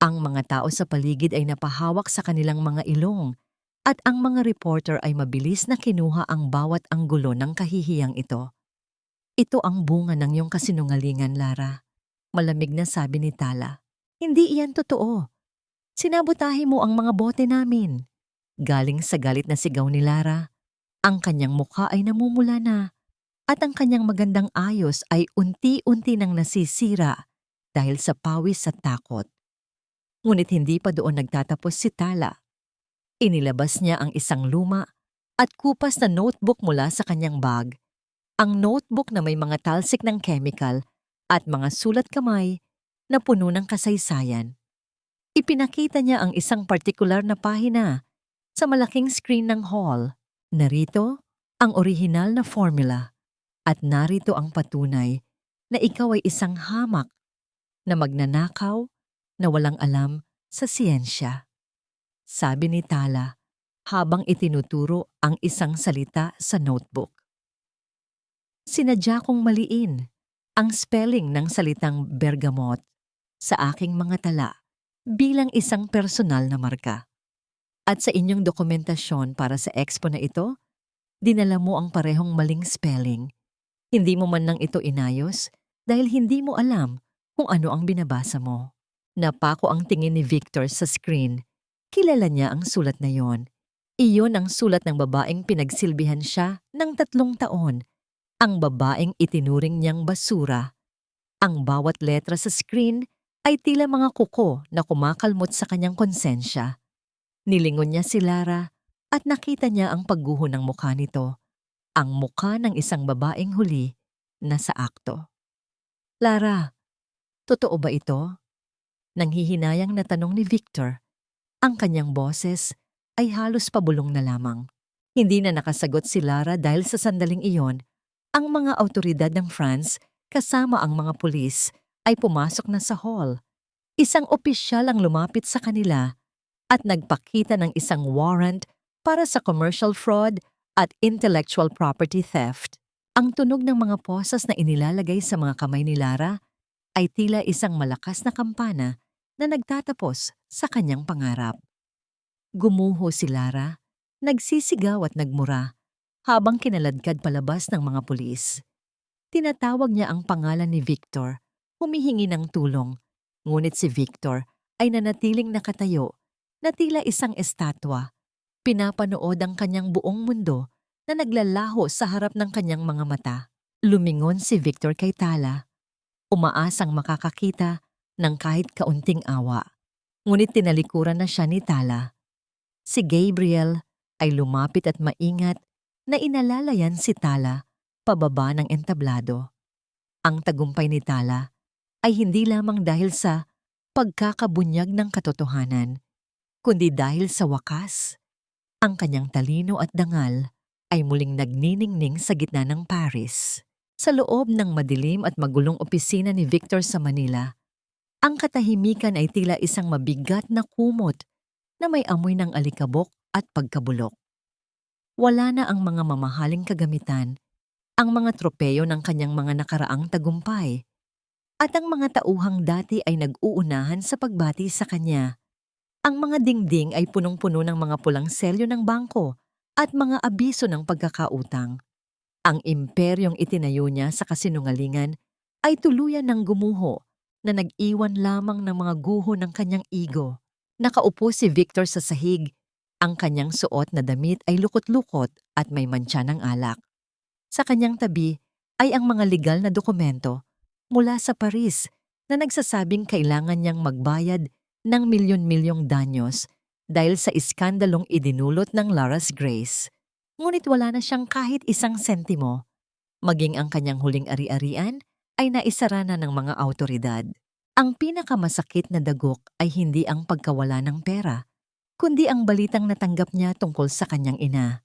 Speaker 1: Ang mga tao sa paligid ay napahawak sa kanilang mga ilong at ang mga reporter ay mabilis na kinuha ang bawat anggulo ng kahihiyang ito. Ito ang bunga ng iyong kasinungalingan, Lara. Malamig na sabi ni Tala. Hindi iyan totoo. Sinabotahe mo ang mga bote namin. Galing sa galit na sigaw ni Lara, ang kanyang mukha ay namumula na at ang kanyang magandang ayos ay unti-unti nang nasisira dahil sa pawis at takot. Ngunit hindi pa doon nagtatapos si Tala. Inilabas niya ang isang luma at kupas na notebook mula sa kanyang bag. Ang notebook na may mga talsik ng chemical at mga sulat kamay na puno ng kasaysayan. Ipinakita niya ang isang partikular na pahina sa malaking screen ng hall. Narito ang orihinal na formula at narito ang patunay na ikaw ay isang hamak na magnanakaw na walang alam sa siyensya. Sabi ni Tala habang itinuturo ang isang salita sa notebook. Sinadya kong maliin ang spelling ng salitang bergamot sa aking mga tala bilang isang personal na marka. At sa inyong dokumentasyon para sa expo na ito, dinala mo ang parehong maling spelling. Hindi mo man lang ito inayos dahil hindi mo alam kung ano ang binabasa mo. Napako ang tingin ni Victor sa screen. Kilala niya ang sulat na yon. Iyon ang sulat ng babaeng pinagsilbihan siya ng 3 taon. Ang babaeng itinuring niyang basura. Ang bawat letra sa screen ay tila mga kuko na kumakalmot sa kanyang konsensya. Nilingon niya si Lara at nakita niya ang pagguho ng mukha nito. Ang mukha ng isang babaeng huli na sa akto. Lara, totoo ba ito? Nanghihinayang na tanong ni Victor. Ang kanyang boses ay halos pabulong na lamang. Hindi na nakasagot si Lara dahil sa sandaling iyon, ang mga awtoridad ng France kasama ang mga pulis ay pumasok na sa hall. Isang opisyal ang lumapit sa kanila at nagpakita ng isang warrant para sa commercial fraud at intellectual property theft. Ang tunog ng mga posas na inilalagay sa mga kamay ni Lara ay tila isang malakas na kampana na nagtatapos sa kanyang pangarap. Gumuho si Lara, nagsisigaw at nagmura habang kinaladkad palabas ng mga pulis. Tinatawag niya ang pangalan ni Victor, humihingi ng tulong, ngunit si Victor ay nanatiling nakatayo na tila isang estatwa. Pinapanood ang kanyang buong mundo na naglalaho sa harap ng kanyang mga mata. Lumingon si Victor kay Tala, umaasang makakakita ng kahit kaunting awa. Ngunit tinalikuran na siya ni Tala. Si Gabriel ay lumapit at maingat na inalalayan si Tala pababa ng entablado. Ang tagumpay ni Tala ay hindi lamang dahil sa pagkakabunyag ng katotohanan, kundi dahil sa wakas, ang kanyang talino at dangal ay muling nagniningning sa gitna ng Paris. Sa loob ng madilim at magulong opisina ni Victor sa Manila, ang katahimikan ay tila isang mabigat na kumot na may amoy ng alikabok at pagkabulok. Wala na ang mga mamahaling kagamitan, ang mga tropeyo ng kanyang mga nakaraang tagumpay, at ang mga tauhang dati ay nag-uunahan sa pagbati sa kanya. Ang mga dingding ay punong-puno ng mga pulang selyo ng bangko at mga abiso ng pagkakautang. Ang imperyong itinayo niya sa kasinungalingan ay tuluyan ng gumuho na nag-iwan lamang ng mga guho ng kanyang ego. Nakaupo si Victor sa sahig. Ang kanyang suot na damit ay lukot-lukot at may mantsa ng alak. Sa kanyang tabi ay ang mga legal na dokumento mula sa Paris na nagsasabing kailangan niyang magbayad ng milyon-milyong danyos dahil sa iskandalong idinulot ng Lara's Grace. Ngunit wala na siyang kahit isang sentimo. Maging ang kanyang huling ari-arian ay naisara na ng mga awtoridad. Ang pinakamasakit na dagok ay hindi ang pagkawala ng pera, kundi ang balitang natanggap niya tungkol sa kanyang ina.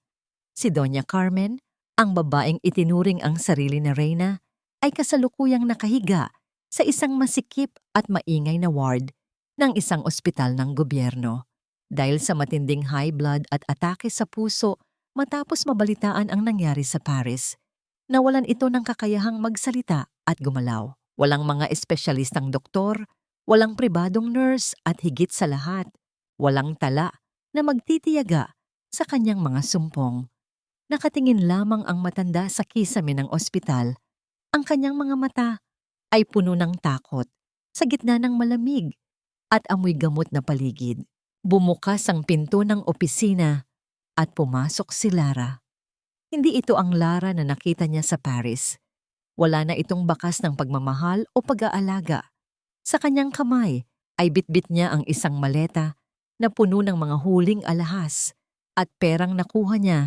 Speaker 1: Si Doña Carmen, ang babaeng itinuring ang sarili na reyna, ay kasalukuyang nakahiga sa isang masikip at maingay na ward ng isang ospital ng gobyerno dahil sa matinding high blood at atake sa puso matapos mabalitaan ang nangyari sa Paris. Nawalan ito ng kakayahang magsalita at gumalaw. Walang mga espesyalistang doktor, walang pribadong nurse at higit sa lahat, walang tala na magtitiyaga sa kanyang mga sumpong. Nakatingin lamang ang matanda sa kisame ng ospital. Ang kanyang mga mata ay puno ng takot sa gitna ng malamig at amoy gamot na paligid. Bumukas ang pinto ng opisina at pumasok si Lara. Hindi ito ang Lara na nakita niya sa Paris. Wala na itong bakas ng pagmamahal o pag-aalaga. Sa kanyang kamay ay bitbit niya ang isang maleta na puno ng mga huling alahas at perang nakuha niya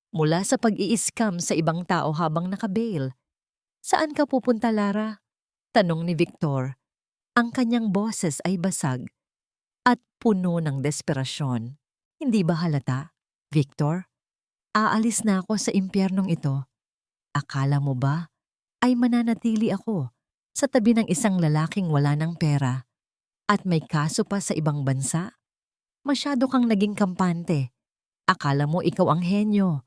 Speaker 1: mula sa pag-i-scam sa ibang tao habang nakabail. Saan ka pupunta, Lara? Tanong ni Victor. Ang kanyang boses ay basag at puno ng desperasyon. Hindi ba halata, Victor? Aalis na ako sa impyernong ito. Akala mo ba ay mananatili ako sa tabi ng isang lalaking wala ng pera at may kaso pa sa ibang bansa? Masyado kang naging kampante. Akala mo ikaw ang henyo,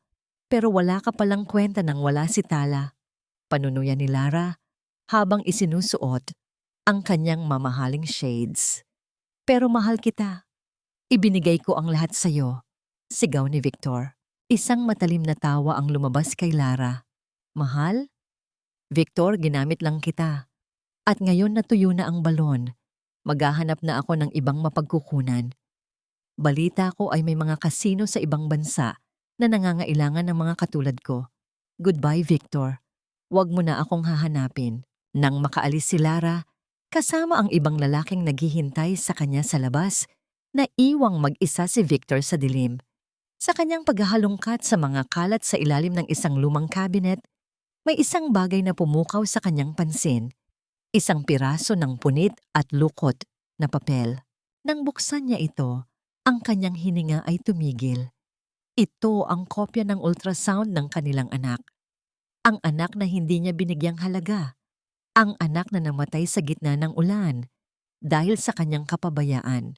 Speaker 1: pero wala ka palang kwenta nang wala si Tala. Panunuyan ni Lara habang isinusuot ang kanyang mamahaling shades. Pero mahal kita. Ibinigay ko ang lahat sa'yo. Sigaw ni Victor. Isang matalim na tawa ang lumabas kay Lara. Mahal? Victor, ginamit lang kita. At ngayon natuyo na ang balon. Maghahanap na ako ng ibang mapagkukunan. Balita ko ay may mga kasino sa ibang bansa na nangangailangan ng mga katulad ko. Goodbye, Victor. Huwag mo na akong hahanapin. Nang makaalis si Lara, kasama ang ibang lalaking naghihintay sa kanya sa labas, naiwang mag-isa si Victor sa dilim. Sa kanyang paghahalungkat sa mga kalat sa ilalim ng isang lumang cabinet, may isang bagay na pumukaw sa kanyang pansin. Isang piraso ng punit at lukot na papel. Nang buksan niya ito, ang kanyang hininga ay tumigil. Ito ang kopya ng ultrasound ng kanilang anak. Ang anak na hindi niya binigyang halaga. Ang anak na namatay sa gitna ng ulan dahil sa kanyang kapabayaan.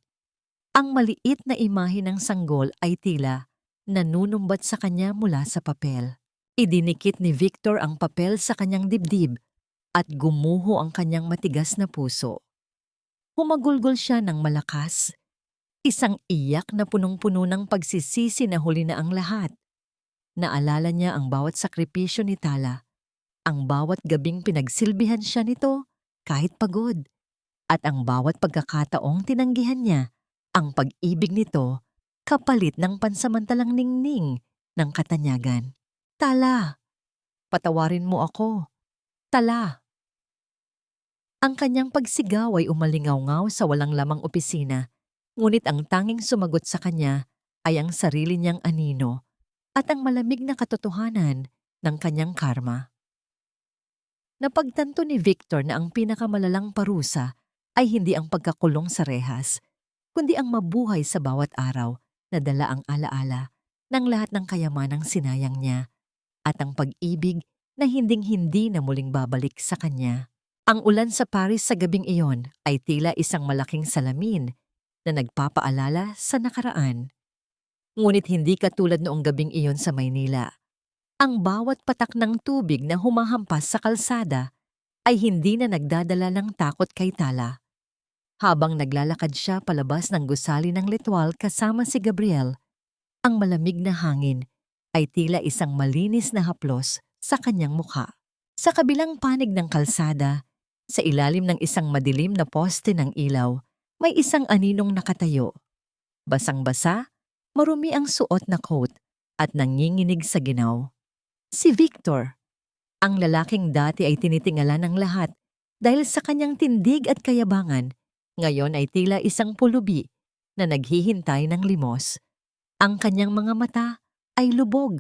Speaker 1: Ang maliit na imahe ng sanggol ay tila nanunumbat sa kanya mula sa papel. Idinikit ni Victor ang papel sa kanyang dibdib at gumuho ang kanyang matigas na puso. Humagulgol siya ng malakas. Isang iyak na punong-puno ng pagsisisi na huli na ang lahat. Naalala niya ang bawat sakripisyo ni Tala, ang bawat gabing pinagsilbihan siya nito kahit pagod, at ang bawat pagkakataong tinanggihan niya ang pag-ibig nito kapalit ng pansamantalang ningning ng katanyagan. Tala, patawarin mo ako. Tala. Ang kanyang pagsigaw ay umalingaw-ngaw sa walang lamang opisina, ngunit ang tanging sumagot sa kanya ay ang sarili niyang anino at ang malamig na katotohanan ng kanyang karma. Napagtanto ni Victor na ang pinakamalalang parusa ay hindi ang pagkakulong sa rehas, kundi ang mabuhay sa bawat araw na dala ang alaala ng lahat ng kayamanang sinayang niya at ang pag-ibig na hinding-hindi na muling babalik sa kanya. Ang ulan sa Paris sa gabing iyon ay tila isang malaking salamin na nagpapaalala sa nakaraan. Ngunit hindi katulad noong gabing iyon sa Maynila. Ang bawat patak ng tubig na humahampas sa kalsada ay hindi na nagdadala ng takot kay Tala. Habang naglalakad siya palabas ng gusali ng litwal kasama si Gabriel, ang malamig na hangin ay tila isang malinis na haplos sa kanyang mukha. Sa kabilang panig ng kalsada, sa ilalim ng isang madilim na poste ng ilaw, may isang aninong nakatayo. Basang-basa, marumi ang suot na coat at nanginginig sa ginaw. Si Victor, ang lalaking dati ay tinitingala ng lahat dahil sa kanyang tindig at kayabangan, ngayon ay tila isang pulubi na naghihintay ng limos. Ang kanyang mga mata ay lubog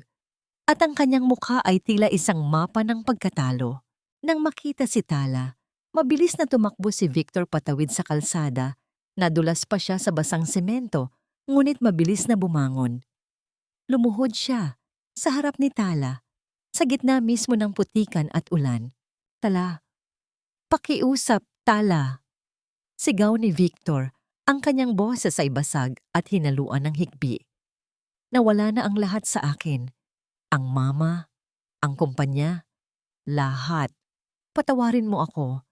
Speaker 1: at ang kanyang mukha ay tila isang mapa ng pagkatalo. Nang makita si Tala, mabilis na tumakbo si Victor patawid sa kalsada. Nadulas pa siya sa basang semento, ngunit mabilis na bumangon. Lumuhod siya sa harap ni Tala, sa gitna mismo ng putikan at ulan. Tala, pakiusap, Tala. Sigaw ni Victor, ang kanyang boses ay basag at hinaluan ng hikbi. Nawala na ang lahat sa akin. Ang mama, ang kumpanya, lahat. Patawarin mo ako.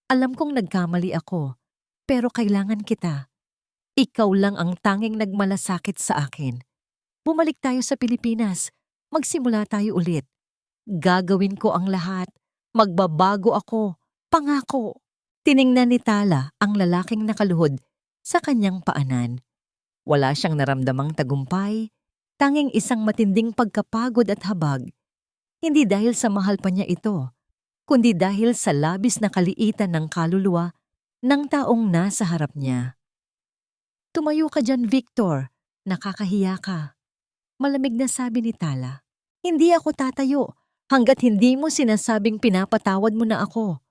Speaker 1: Alam kong nagkamali ako, pero kailangan kita. Ikaw lang ang tanging nagmalasakit sa akin. Bumalik tayo sa Pilipinas. Magsimula tayo ulit. Gagawin ko ang lahat. Magbabago ako. Pangako. Tiningnan ni Tala ang lalaking nakaluhod sa kanyang paanan. Wala siyang naramdamang tagumpay, tanging isang matinding pagkapagod at habag. Hindi dahil sa mahal pa niya ito, kundi dahil sa labis na kaliitan ng kaluluwa ng taong nasa harap niya. Tumayo ka dyan, Victor. Nakakahiya ka. Malamig na sabi ni Tala. Hindi ako tatayo hanggat hindi mo sinasabing pinapatawad mo na ako.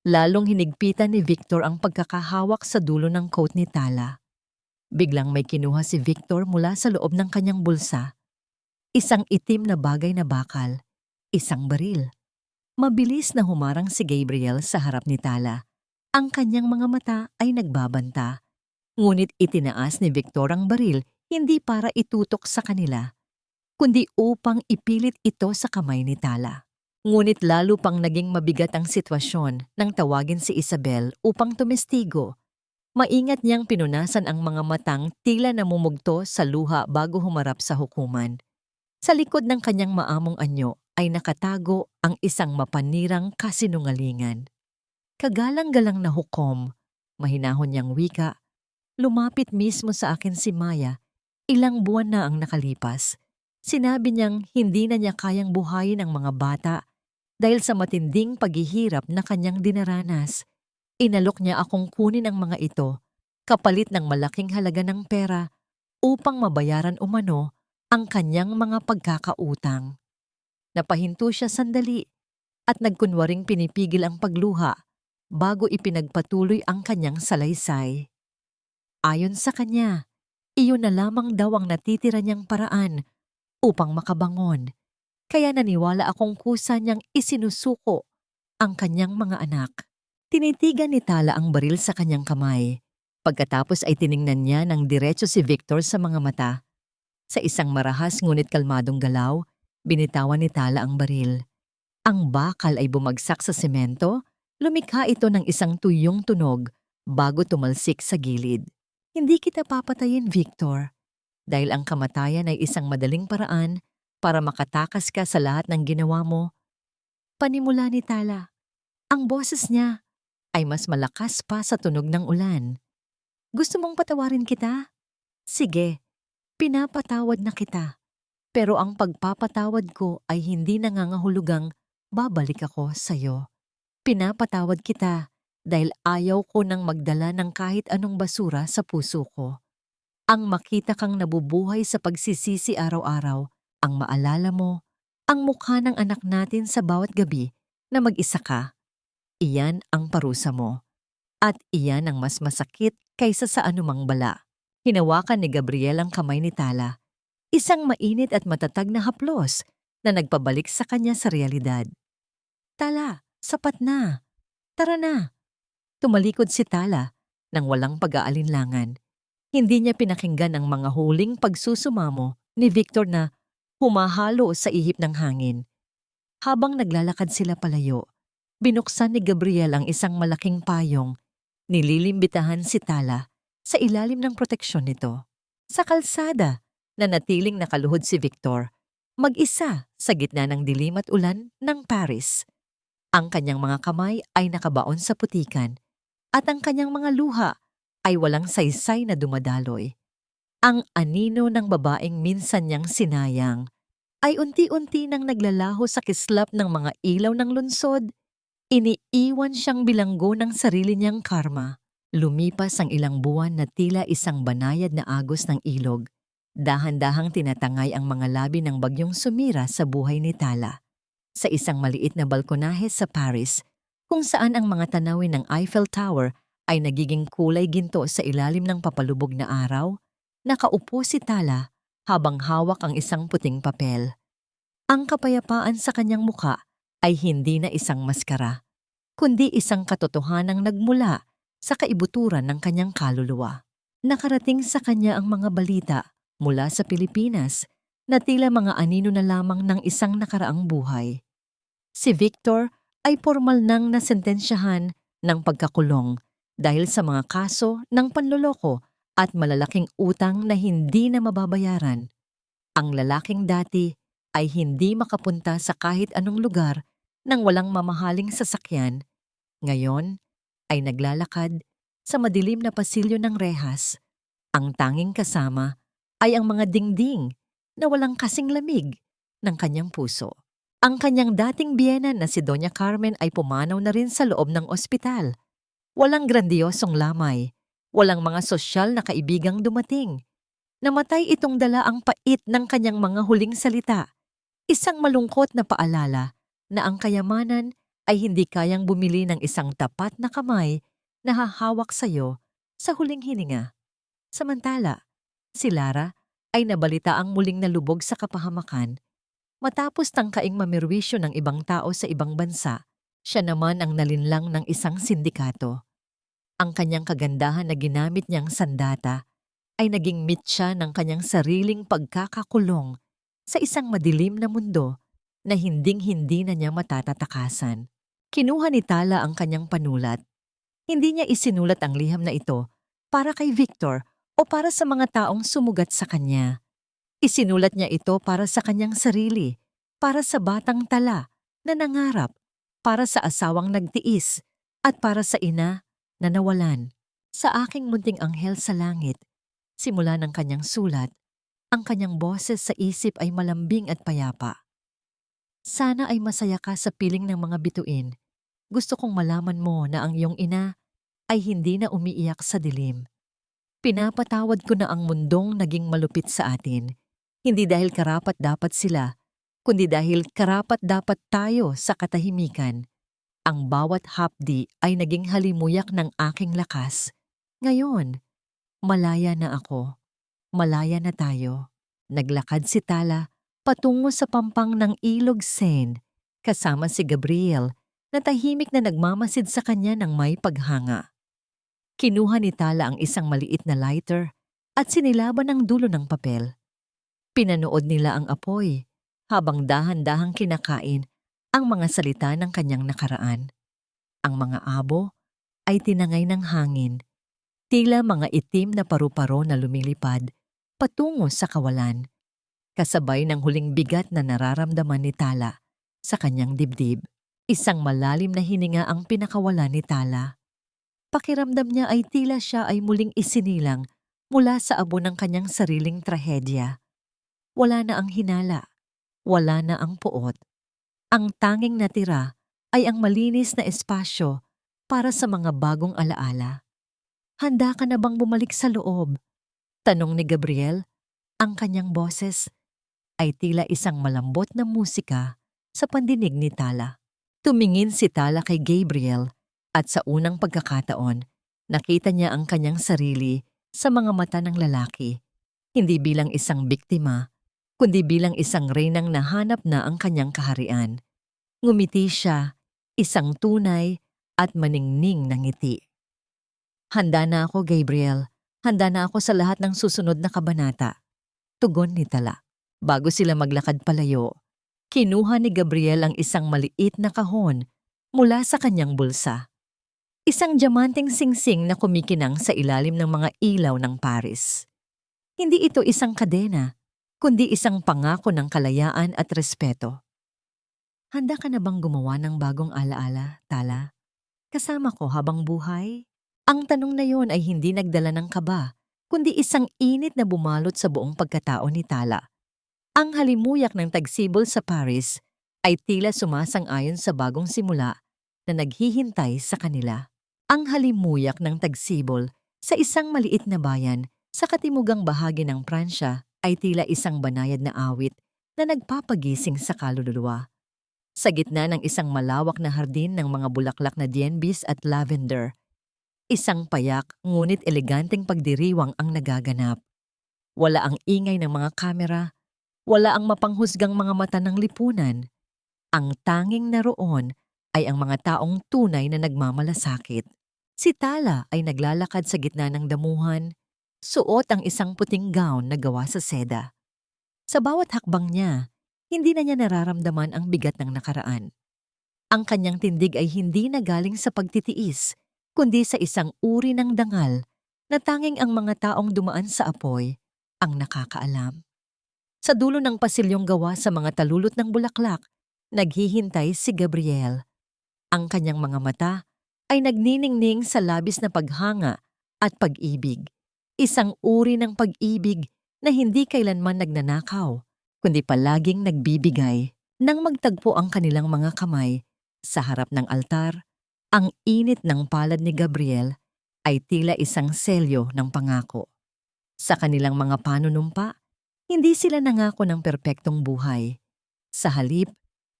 Speaker 1: Lalong hinigpitan ni Victor ang pagkakahawak sa dulo ng coat ni Tala. Biglang may kinuha si Victor mula sa loob ng kanyang bulsa. Isang itim na bagay na bakal. Isang baril. Mabilis na humarang si Gabriel sa harap ni Tala. Ang kanyang mga mata ay nagbabanta. Ngunit itinaas ni Victor ang baril hindi para itutok sa kanila, kundi upang ipilit ito sa kamay ni Tala. Ngunit lalo pang naging mabigat ang sitwasyon nang tawagin si Isabel upang tumestigo. Maingat niyang pinunasan ang mga matang tila namumugto sa luha bago humarap sa hukuman. Sa likod ng kanyang maamong anyo ay nakatago ang isang mapanirang kasinungalingan. Kagalang-galang na hukom, mahinahon niyang wika, lumapit mismo sa akin si Maya, ilang buwan na ang nakalipas. Sinabi niyang hindi na niya kayang buhayin ang mga bata dahil sa matinding paghihirap na kanyang dinaranas. Inalok niya akong kunin ang mga ito, kapalit ng malaking halaga ng pera upang mabayaran umano ang kanyang mga pagkakautang. Napahinto siya sandali at nagkunwaring pinipigil ang pagluha. bago ipinagpatuloy ang kanyang salaysay. Ayon sa kanya, iyon na lamang daw ang natitira niyang paraan upang makabangon, kaya naniwala akong kusa niyang isinusuko ang kanyang mga anak. Tinitigan ni Tala ang baril sa kanyang kamay. Pagkatapos ay tiningnan niya ng diretso si Victor sa mga mata. Sa isang marahas ngunit kalmadong galaw, binitawan ni Tala ang baril. Ang bakal ay bumagsak sa semento, lumikha ito ng isang tuyong tunog bago tumalsik sa gilid. Hindi kita papatayin, Victor, dahil ang kamatayan ay isang madaling paraan para makatakas ka sa lahat ng ginawa mo. Panimula ni Tala. Ang boses niya ay mas malakas pa sa tunog ng ulan. Gusto mong patawarin kita? Sige, pinapatawad na kita. Pero ang pagpapatawad ko ay hindi nangangahulugang babalik ako sa'yo. Pinapatawad kita dahil ayaw ko nang magdala ng kahit anong basura sa puso ko. Ang makita kang nabubuhay sa pagsisisi araw-araw, ang maalala mo, ang mukha ng anak natin sa bawat gabi na mag-isa ka. Iyan ang parusa mo. At iyan ang mas masakit kaysa sa anumang bala. Hinawakan ni Gabriel ang kamay ni Tala. Isang mainit at matatag na haplos na nagpabalik sa kanya sa realidad. Tala, sapat na. Tara na. Tumalikod si Tala nang walang pag-aalinlangan. Hindi niya pinakinggan ang mga huling pagsusumamo ni Victor na humahalo sa ihip ng hangin. Habang naglalakad sila palayo, binuksan ni Gabriel ang isang malaking payong. Nililimbitahan si Tala sa ilalim ng proteksyon nito. Sa kalsada, nanatiling nakaluhod si Victor, mag-isa sa gitna ng dilim at ulan ng Paris. Ang kanyang mga kamay ay nakabaon sa putikan at ang kanyang mga luha ay walang saysay na dumadaloy. Ang anino ng babaeng minsan niyang sinayang ay unti-unti nang naglalaho sa kislap ng mga ilaw ng lungsod. Iniiwan siyang bilanggo ng sarili niyang karma. Lumipas ang ilang buwan na tila isang banayad na agos ng ilog. Dahan-dahang tinatangay ang mga labi ng bagyong sumira sa buhay ni Tala. Sa isang maliit na balkonahe sa Paris, kung saan ang mga tanawin ng Eiffel Tower ay nagiging kulay ginto sa ilalim ng papalubog na araw, nakaupo si Tala habang hawak ang isang puting papel. Ang kapayapaan sa kanyang muka ay hindi na isang maskara, kundi isang katotohanang nagmula sa kaibuturan ng kanyang kaluluwa. Nakarating sa kanya ang mga balita mula sa Pilipinas na tila mga anino na lamang ng isang nakaraang buhay. Si Victor ay formal nang nasentensyahan ng pagkakulong dahil sa mga kaso ng panloloko at malalaking utang na hindi na mababayaran. Ang lalaking dati ay hindi makapunta sa kahit anong lugar nang walang mamahaling sasakyan. Ngayon ay naglalakad sa madilim na pasilyo ng rehas. Ang tanging kasama ay ang mga dingding na walang kasing lamig ng kanyang puso. Ang kanyang dating biyenan na si Doña Carmen ay pumanaw na rin sa loob ng ospital. Walang grandiosong lamay, walang mga sosyal na kaibigang dumating. Namatay itong dala ang pait ng kanyang mga huling salita. Isang malungkot na paalala na ang kayamanan ay hindi kayang bumili ng isang tapat na kamay na hahawak sa iyo sa huling hininga. Samantala, si Lara ay nabalita ang muling nalubog sa kapahamakan. Matapos tangkaing mamirwisyo ng ibang tao sa ibang bansa, siya naman ang nalinlang ng isang sindikato. Ang kanyang kagandahan na ginamit niyang sandata ay naging mitya ng kanyang sariling pagkakakulong sa isang madilim na mundo na hinding-hindi na niya matatatakasan. Kinuha ni Tala ang kanyang panulat. Hindi niya isinulat ang liham na ito para kay Victor o para sa mga taong sumugat sa kanya. Isinulat niya ito para sa kanyang sarili, para sa batang Tala na nangarap, para sa asawang nagtiis, at para sa ina na nawalan. Sa aking munting anghel sa langit, simula ng kanyang sulat, ang kanyang boses sa isip ay malambing at payapa. Sana ay masaya ka sa piling ng mga bituin. Gusto kong malaman mo na ang iyong ina ay hindi na umiiyak sa dilim. Pinapatawad ko na ang mundong naging malupit sa atin. Hindi dahil karapat-dapat sila, kundi dahil karapat-dapat tayo sa katahimikan. Ang bawat hapdi ay naging halimuyak ng aking lakas. Ngayon, malaya na ako. Malaya na tayo. Naglakad si Tala patungo sa pampang ng Ilog Seine kasama si Gabriel na tahimik na nagmamasid sa kanya ng may paghanga. Kinuha ni Tala ang isang maliit na lighter at sinilaban ang dulo ng papel. Pinanood nila ang apoy habang dahan-dahang kinakain ang mga salita ng kanyang nakaraan. Ang mga abo ay tinangay ng hangin, tila mga itim na paru-paro na lumilipad patungo sa kawalan, kasabay ng huling bigat na nararamdaman ni Tala sa kanyang dibdib. Isang malalim na hininga ang pinakawalan ni Tala. Pakiramdam niya ay tila siya ay muling isinilang mula sa abo ng kanyang sariling trahedya. Wala na ang hinala, wala na ang puot. Ang tanging natira ay ang malinis na espasyo para sa mga bagong alaala. Handa ka na bang bumalik sa loob? Tanong ni Gabriel. Ang kanyang boses ay tila isang malambot na musika sa pandinig ni Tala. Tumingin si Tala kay Gabriel at sa unang pagkakataon, nakita niya ang kanyang sarili sa mga mata ng lalaki. Hindi bilang isang biktima, kundi bilang isang reynang nahanap na ang kanyang kaharian. Ngumiti siya, isang tunay at maningning na ngiti. Handa na ako, Gabriel. Handa na ako sa lahat ng susunod na kabanata. Tugon ni Tala. Bago sila maglakad palayo, kinuha ni Gabriel ang isang maliit na kahon mula sa kanyang bulsa. Isang diamanteng singsing na kumikinang sa ilalim ng mga ilaw ng Paris. Hindi ito isang kadena, kundi isang pangako ng kalayaan at respeto. Handa ka na bang gumawa ng bagong alaala, Tala? Kasama ko habang buhay? Ang tanong na yon ay hindi nagdala ng kaba, kundi isang init na bumalot sa buong pagkatao ni Tala. Ang halimuyak ng tagsibol sa Paris ay tila sumasang-ayon sa bagong simula na naghihintay sa kanila. Ang halimuyak ng tagsibol sa isang maliit na bayan sa katimugang bahagi ng Pransya ay tila isang banayad na awit na nagpapagising sa kaluluwa. Sa gitna ng isang malawak na hardin ng mga bulaklak na dienbis at lavender, isang payak ngunit eleganteng pagdiriwang ang nagaganap. Wala ang ingay ng mga kamera, wala ang mapanghusgang mga mata ng lipunan. Ang tanging naroon ay ang mga taong tunay na nagmamalasakit. Si Tala ay naglalakad sa gitna ng damuhan, suot ang isang puting gown na gawa sa seda. Sa bawat hakbang niya, hindi na niya nararamdaman ang bigat ng nakaraan. Ang kanyang tindig ay hindi na galing sa pagtitiis, kundi sa isang uri ng dangal na tanging ang mga taong dumaan sa apoy ang nakakaalam. Sa dulo ng pasilyong gawa sa mga talulot ng bulaklak, naghihintay si Gabriel. Ang kanyang mga mata ay nagniningning sa labis na paghanga at pag-ibig. Isang uri ng pag-ibig na hindi kailanman nagnanakaw, kundi palaging nagbibigay. Nang magtagpo ang kanilang mga kamay sa harap ng altar, ang init ng palad ni Gabriel ay tila isang selyo ng pangako. Sa kanilang mga panunumpa, hindi sila nangako ng perpektong buhay. Sa halip,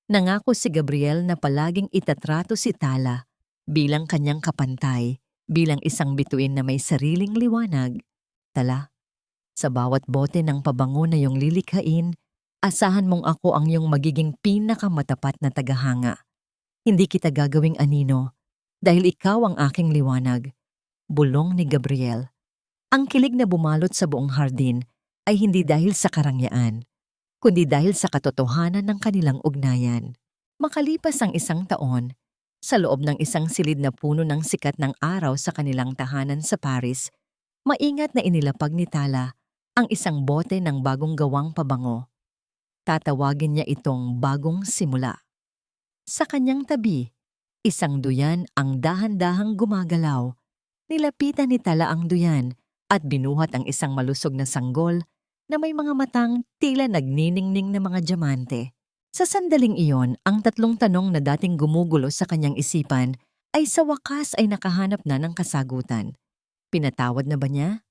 Speaker 1: nangako si Gabriel na palaging itatrato si Tala bilang kanyang kapantay, bilang isang bituin na may sariling liwanag. Tala, sa bawat bote ng pabango na iyong lilikhain, asahan mong ako ang iyong magiging pinakamatapat na tagahanga. Hindi kita gagawing anino, dahil ikaw ang aking liwanag. Bulong ni Gabriel. Ang kilig na bumalot sa buong hardin ay hindi dahil sa karangyaan, kundi dahil sa katotohanan ng kanilang ugnayan. Makalipas ang isang taon, sa loob ng isang silid na puno ng sikat ng araw sa kanilang tahanan sa Paris, maingat na inilapag ni Tala ang isang bote ng bagong gawang pabango. Tatawagin niya itong bagong simula. Sa kanyang tabi, isang duyan ang dahan-dahang gumagalaw. Nilapitan ni Tala ang duyan at binuhat ang isang malusog na sanggol na may mga matang tila nagniningning na mga diamante. Sa sandaling iyon, ang tatlong tanong na dating gumugulo sa kanyang isipan ay sa wakas ay nakahanap na ng kasagutan. Pinatawad na ba niya?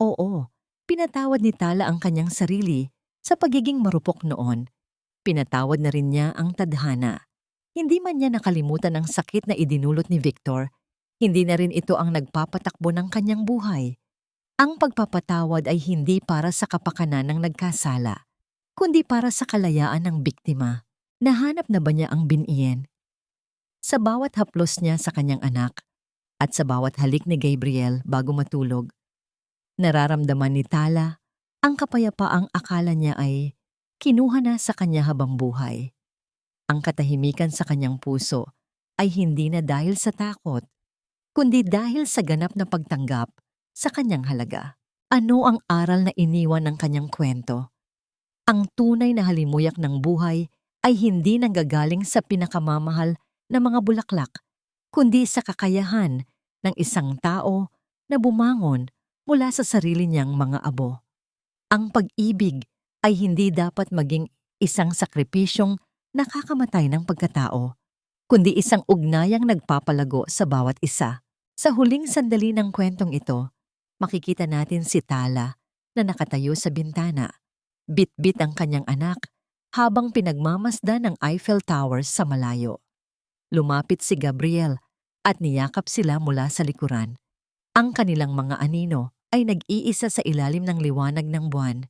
Speaker 1: Oo, pinatawad ni Tala ang kanyang sarili sa pagiging marupok noon. Pinatawad na rin niya ang tadhana. Hindi man niya nakalimutan ang sakit na idinulot ni Victor, hindi na rin ito ang nagpapatakbo ng kanyang buhay. Ang pagpapatawad ay hindi para sa kapakanan ng nagkasala, kundi para sa kalayaan ng biktima. Nahanap na ba niya ang biniyen? Sa bawat haplos niya sa kanyang anak at sa bawat halik ni Gabriel bago matulog, nararamdaman ni Tala ang kapayapaang akala niya ay kinuha na sa kanya habang buhay. Ang katahimikan sa kanyang puso ay hindi na dahil sa takot, kundi dahil sa ganap na pagtanggap sa kanyang halaga. Ano ang aral na iniwan ng kanyang kwento? Ang tunay na halimuyak ng buhay ay hindi nanggagaling sa pinakamamahal na mga bulaklak, kundi sa kakayahan ng isang tao na bumangon mula sa sarili niyang mga abo. Ang pag-ibig ay hindi dapat maging isang sakripisyong nakakamatay ng pagkatao, kundi isang ugnayang nagpapalago sa bawat isa. Sa huling sandali ng kwentong ito, makikita natin si Tala na nakatayo sa bintana, bit-bit ang kanyang anak habang pinagmamasdan ng Eiffel Towers sa malayo. Lumapit si Gabriel at niyakap sila mula sa likuran. Ang kanilang mga anino ay nag-iisa sa ilalim ng liwanag ng buwan.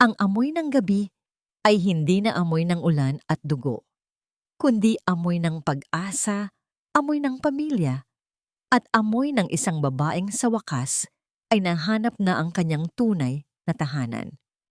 Speaker 1: Ang amoy ng gabi ay hindi na amoy ng ulan at dugo, kundi amoy ng pag-asa, amoy ng pamilya, at amoy ng isang babaeng sa wakas ay nahanap na ang kanyang tunay na tahanan.